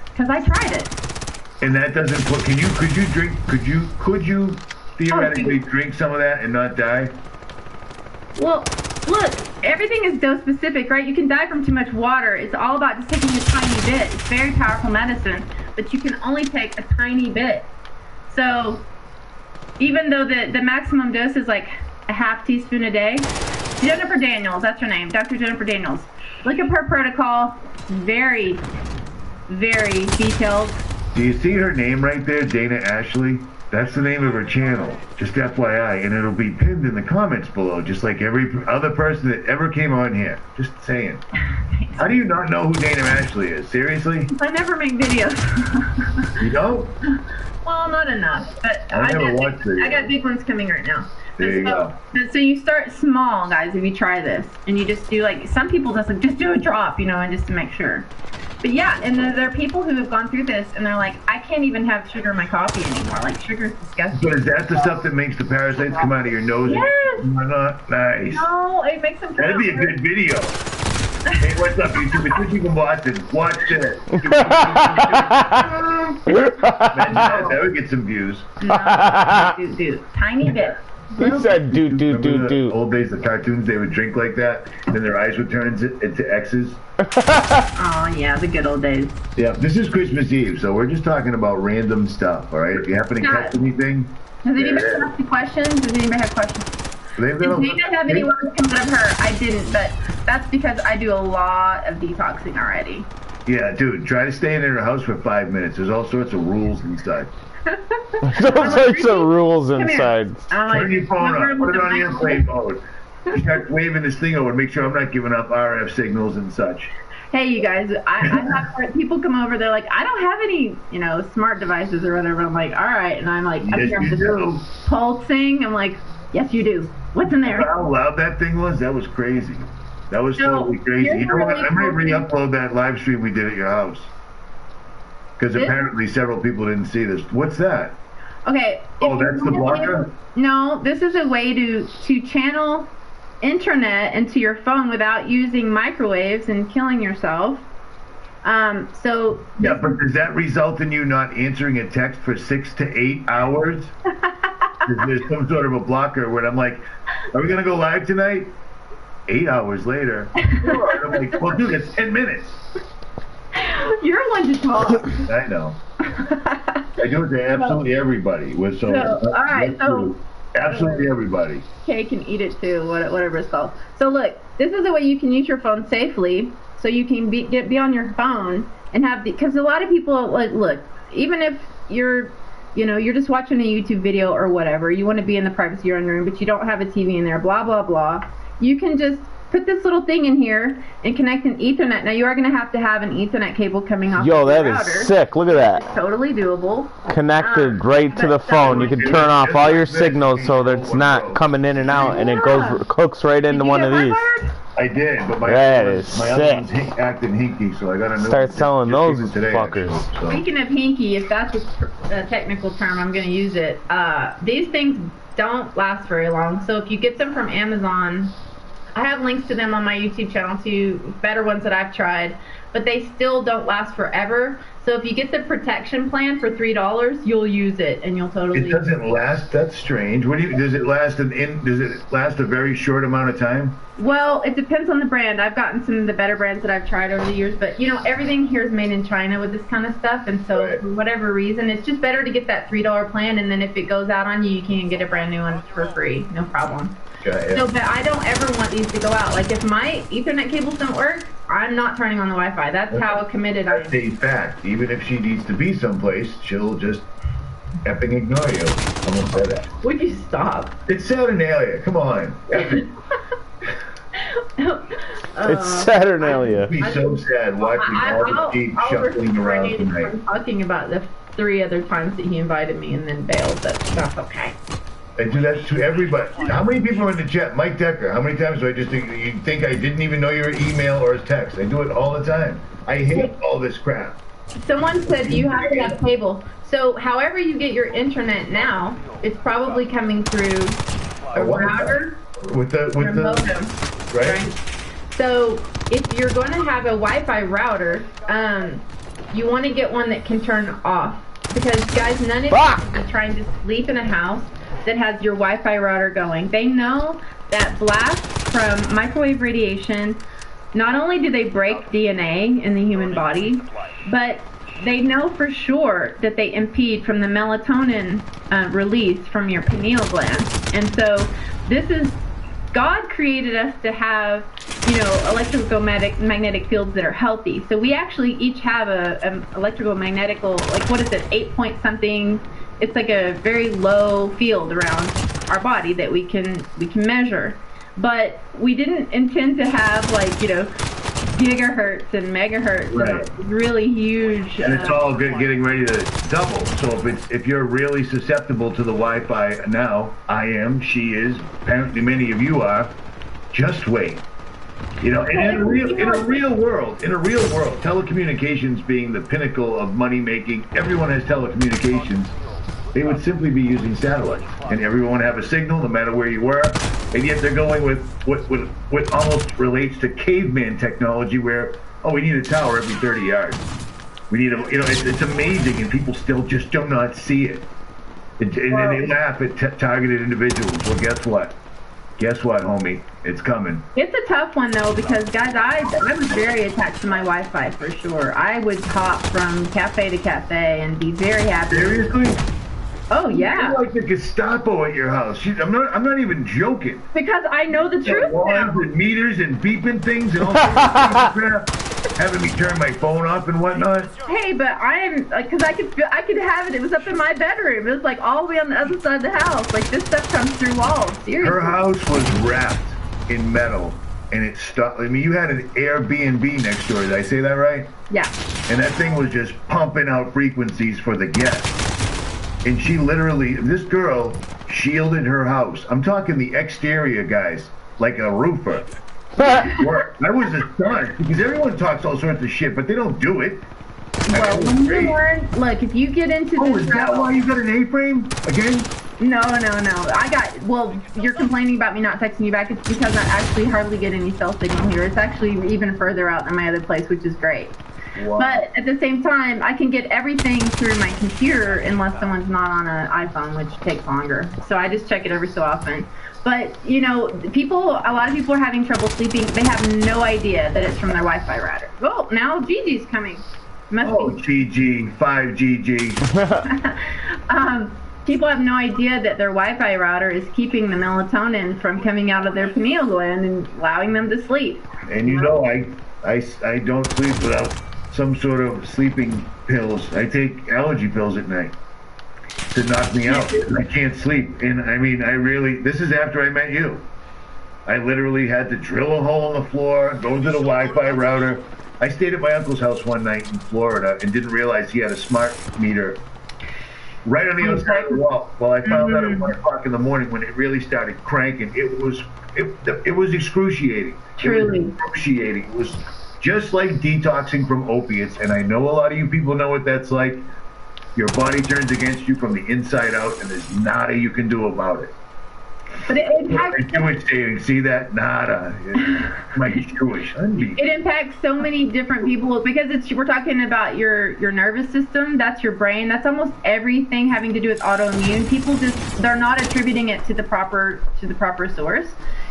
Because I tried it. And that doesn't put. Could you theoretically drink some of that and not die? Well, look, everything is dose specific, right? You can die from too much water. It's all about just taking a tiny bit. It's very powerful medicine, but you can only take a tiny bit. So, even though the maximum dose is like a half teaspoon a day, Jennifer Daniels, that's her name, Dr. Jennifer Daniels. Look up her protocol. Very, very detailed. Do you see her name right there, Dana Ashley? That's the name of her channel, just FYI, and it'll be pinned in the comments below, just like every other person that ever came on here. Just saying. How do you not know who Dana Ashley is? Seriously? I never make videos. You don't? Well, not enough, but I got big ones coming right now. There you go. So you start small, guys, if you try this, and you just do like, some people just do a drop, and just to make sure. But yeah, and there are people who have gone through this, and they're like, I can't even have sugar in my coffee anymore. Like, sugar is disgusting. So is that the stuff that makes the parasites come out of your nose? Yes. Not nice. No, it makes them. That'd be a good video. Hey, what's up, YouTube? It's Richie from Boston. Watch this. That would get some views. No, do. Tiny bit. He said do. Old days, the cartoons, they would drink like that, and their eyes would turn into X's. Oh, yeah, the good old days. Yeah, this is Christmas Eve, so we're just talking about random stuff, all right? If you happen to catch anything... Has anybody asked you questions? Does anybody have questions? Did Dana have any words come out of her? I didn't, but that's because I do a lot of detoxing already. Yeah, dude, try to stay in her house for 5 minutes. There's all sorts of rules inside. Those sorts of rules inside. Turn your phone on. Put it on airplane mode. Start waving this thing over. Make sure I'm not giving up RF signals and such. Hey, you guys, I have people come over. They're like, I don't have any, smart devices or whatever. I'm like, all right, and I'm like, yes, you do. Pulsing. I'm like, yes, you do. What's in there? How loud that thing was? That was crazy. That was totally crazy. You know what? I might re-upload that live stream we did at your house. Because apparently several people didn't see this. What's that? Okay. Oh, that's the blocker? No, this is a way to channel internet into your phone without using microwaves and killing yourself. So. Yeah, but does that result in you not answering a text for 6 to 8 hours? There's some sort of a blocker where I'm like, are we going to go live tonight? 8 hours later. I'm like, well, dude, it's 10 minutes. You're one to talk. I know. I do it to absolutely everybody. Absolutely everybody. Kay can eat it too, whatever it's called. So look, this is the way you can use your phone safely, so you can be on your phone and have because a lot of people like look, even if you're just watching a YouTube video or whatever, you want to be in the privacy of your own room, but you don't have a TV in there, blah blah blah. You can just put this little thing in here and connect an Ethernet. Now you are going to have an Ethernet cable coming off. Yo, that router. is sick. Look at that. It's totally doable. Connected right to the phone. You can turn off all your signals so that it's not coming in and out, and it hooks right into one of these. I did, but my other one's acting hinky, so I gotta start selling those fuckers. So. Speaking of hinky, if that's a technical term, I'm going to use it. These things don't last very long, so if you get them from Amazon, I have links to them on my YouTube channel too, better ones that I've tried, but they still don't last forever. So if you get the protection plan for $3, you'll use it and you'll totally. It doesn't last. That's strange. Does it last a very short amount of time? Well, it depends on the brand. I've gotten some of the better brands that I've tried over the years, but everything here is made in China with this kind of stuff, and so for whatever reason, it's just better to get that $3 plan, and then if it goes out on you, you can get a brand new one for free, no problem. So, but I don't ever want these to go out. Like, if my Ethernet cables don't work, I'm not turning on the Wi-Fi. That's how committed I am. That's a fact. Even if she needs to be someplace, she'll just effing ignore you. I'm gonna say that. Would you stop? It's Saturnalia. Come on. It's Saturnalia. I'd be so sad watching all the sheep shuffling around tonight. I'm talking about the 3 other times that he invited me and then bailed. That's okay. I do that to everybody. How many people are in the chat? Mike Decker. How many times do I just think you think I didn't even know your email or text? I do it all the time. I hate all this crap. Someone said you have to have cable. So however you get your internet now, it's probably coming through a router with the modem, right? So if you're going to have a Wi-Fi router, you want to get one that can turn off, because guys, none of you are trying to sleep in a house that has your Wi-Fi router going. They know that blasts from microwave radiation, not only do they break DNA in the human body, but they know for sure that they impede from the melatonin release from your pineal gland. And so this is, God created us to have, you know, electromagnetic fields that are healthy. So we actually each have a electromagnetic, like, what is it, 8 point something. It's like a very low field around our body that we can measure. But we didn't intend to have, like, you know, gigahertz and megahertz, right. Really huge. And it's all good, getting ready to double. So if you're really susceptible to the Wi-Fi now, I am, she is, apparently many of you are, just wait. You know, and in a real world, telecommunications being the pinnacle of money making, everyone has telecommunications. They would simply be using satellites, and everyone would have a signal no matter where you were. And yet they're going with what almost relates to caveman technology, where, oh, we need a tower every 30 yards. We need a, you know, it's amazing, and people still just do not see it. And they laugh at targeted individuals. Well, guess what? Guess what, homie? It's coming. It's a tough one, though, because, guys, I was very attached to my Wi-Fi, for sure. I would hop from cafe to cafe and be very happy. Seriously? Oh, yeah. You're like the Gestapo at your house. I'm not even joking. Because I know the truth now. And meters and beeping things and all that crap. Having me turn my phone off and whatnot. Hey, but I'm, because I could have it. It was up in my bedroom. It was like all the way on the other side of the house. Like, this stuff comes through walls. Seriously. Her house was wrapped in metal, and it stopped. I mean, you had an Airbnb next door. Did I say that right? Yeah. And that thing was just pumping out frequencies for the guests. And she literally, this girl shielded her house. I'm talking the exterior, guys, like a roofer. Work. I was astonished, because everyone talks all sorts of shit, but they don't do it. Well, when you learn, look, if you get into this... Oh, is that why you got an A-frame? Again? No. Well, you're complaining about me not texting you back. It's because I actually hardly get any cell signal here. It's actually even further out than my other place, which is great. Wow. But at the same time, I can get everything through my computer unless someone's not on an iPhone, which takes longer. So I just check it every so often. But, you know, a lot of people are having trouble sleeping. They have no idea that it's from their Wi-Fi router. Oh, now Gigi's coming. Gigi, 5GG. People have no idea that their Wi-Fi router is keeping the melatonin from coming out of their pineal gland and allowing them to sleep. And you know, I don't sleep without some sort of sleeping pills. I take allergy pills at night to knock me out. I can't sleep. And I mean, this is after I met you. I literally had to drill a hole in the floor, go to the Wi-Fi router. I stayed at my uncle's house one night in Florida and didn't realize he had a smart meter right on the other side of the wall. Well, I found out at 1 o'clock in the morning when it really started cranking. It was excruciating. Truly. It was excruciating. It was just like detoxing from opiates, and I know a lot of you people know what that's like. Your body turns against you from the inside out, and there's nada you can do about it. But it impacts... Jewish saying, see that? Nada. My Jewish. It impacts so many different people, because we're talking about your nervous system. That's your brain. That's almost everything having to do with autoimmune. People they're not attributing it to the proper source.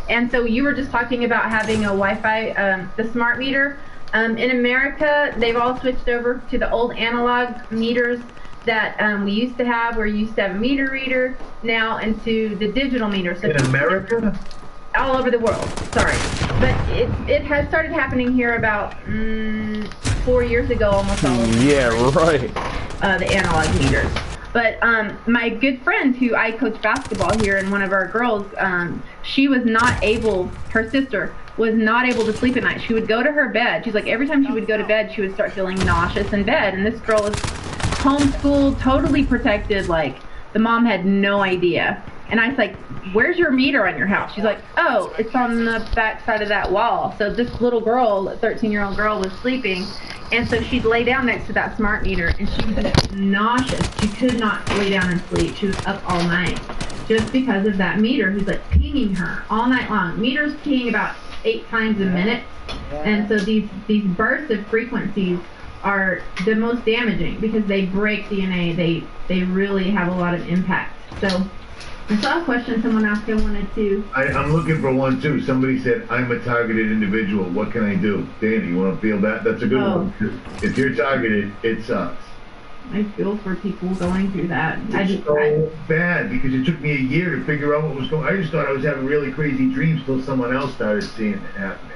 And so you were just talking about having a Wi-Fi, the smart meter. In America, they've all switched over to the old analog meters that we used to have, where you used to have a meter reader, now into the digital meter. So in America? All over the world, sorry. But it has started happening here about 4 years ago, almost all of yeah, right. The analog meters. But my good friend who I coach basketball here, and one of our girls, she was not able, her sister was not able to sleep at night. She would go to her bed. She's like, every time she would go to bed, she would start feeling nauseous in bed. And this girl was homeschooled, totally protected, like the mom had no idea. And I was like, where's your meter on your house? She's like, oh, it's on the back side of that wall. So this little girl, a 13-year-old girl, was sleeping. And so she'd lay down next to that smart meter, and she was nauseous. She could not lay down and sleep. She was up all night just because of that meter who's like pinging her all night long. Meter's pinging about 8 times a minute. And so these bursts of frequencies are the most damaging because they break DNA. They really have a lot of impact. So I saw a question someone asked. I wanted to. I'm looking for one too. Somebody said, I'm a targeted individual. What can I do? Danny, you want to feel that? That's a good one. If you're targeted, it sucks. I feel for people going through that. It's so bad because it took me a year to figure out what was going on. I just thought I was having really crazy dreams till someone else started seeing it happening.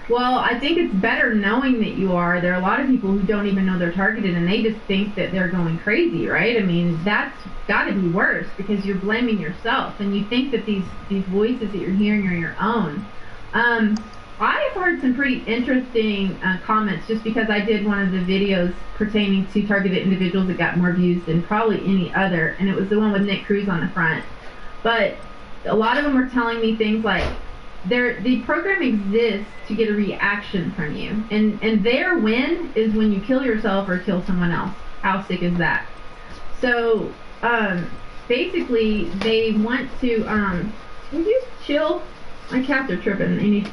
Well, I think it's better knowing that you are. There are a lot of people who don't even know they're targeted, and they just think that they're going crazy, right? I mean, that's got to be worse because you're blaming yourself, and you think that these voices that you're hearing are your own. I have heard some pretty interesting comments just because I did one of the videos pertaining to targeted individuals that got more views than probably any other, and it was the one with Nick Cruz on the front. But a lot of them were telling me things like, the program exists to get a reaction from you, and their win is when you kill yourself or kill someone else. How sick is that? So basically they want to would you chill? My cats are tripping. They need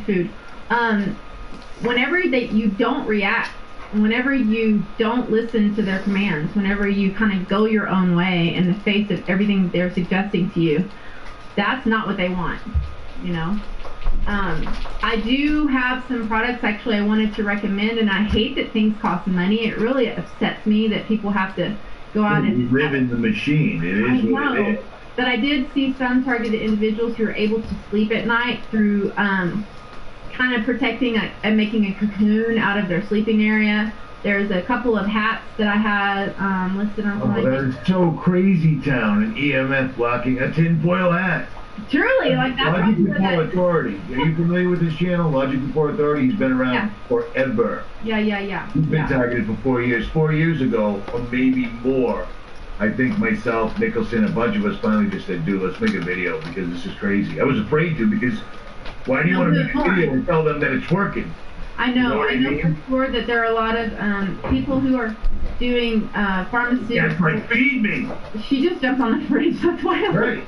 food. Whenever you don't react, whenever you don't listen to their commands, whenever you kind of go your own way in the face of everything they're suggesting to you, that's not what they want, you know. I do have some products actually I wanted to recommend, and I hate that things cost money. It really upsets me that people have to go out and live in the machine. It is what it is. But I did see some targeted individuals who were able to sleep at night through kind of protecting and making a cocoon out of their sleeping area. There's a couple of hats that I had listed on. Oh, that is so crazy town. An EMF blocking a tinfoil hat. Truly, like that. Logic Before Authority. Are you familiar with this channel? Logic Before Authority. He's been around forever. Yeah. He's been targeted for 4 years. 4 years ago, or maybe more, I think myself, Nicholson, a bunch of us finally just said, dude, let's make a video because this is crazy. I was afraid to because why do you want to make a video and tell them that it's working? I know. I know for sure that there are a lot of people who are doing pharmaceuticals. That's like, feed me. She just jumped on the fridge. That's why I'm right.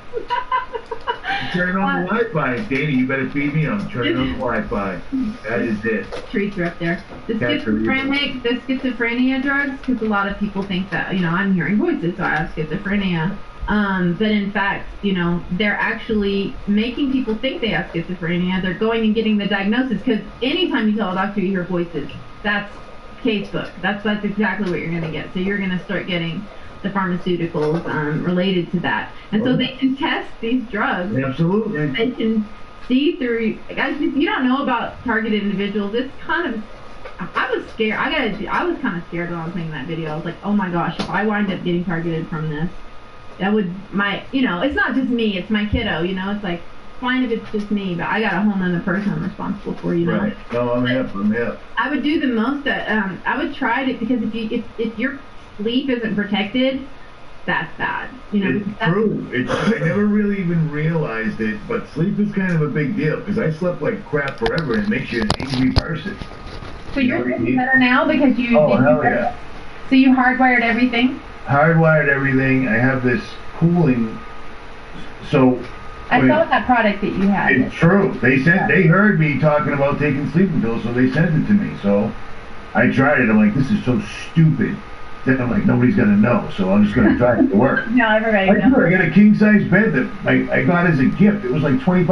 Turn on the Wi-Fi. Dana, you better feed me. I'm turning on the Wi-Fi. That is it. Treats are up there. The schizophrenia drugs, because a lot of people think that, you know, I'm hearing voices, so I have schizophrenia. But in fact, you know, they're actually making people think they have schizophrenia. They're going and getting the diagnosis, because anytime you tell a doctor you hear voices, that's casebook. That's exactly what you're going to get. So you're going to start getting the pharmaceuticals related to that. And so they can test these drugs. Absolutely. They can see through. Guys, if you don't know about targeted individuals, it's kind of. I was scared. I was kind of scared when I was making that video. I was like, oh my gosh, if I wind up getting targeted from this, that would you know, it's not just me, it's my kiddo, you know, it's like, fine if it's just me, but I got a whole nother person I'm responsible for, you know. Right. No, I'm hip. I would do the most that, I would try to, because if your sleep isn't protected, that's bad, you know. It's true. I never really even realized it, but sleep is kind of a big deal, because I slept like crap forever, and it makes you an angry person. So you're sleeping better now because you... Oh, hell yeah. So you hardwired everything? Hardwired everything. I have this cooling. So I saw that product that you had. It's true. They heard me talking about taking sleeping pills, so they sent it to me. So I tried it. I'm like, this is so stupid. Then I'm like, nobody's gonna know, so I'm just gonna try it to work. No, everybody knows. I got a king size bed that I got as a gift. It was like $25.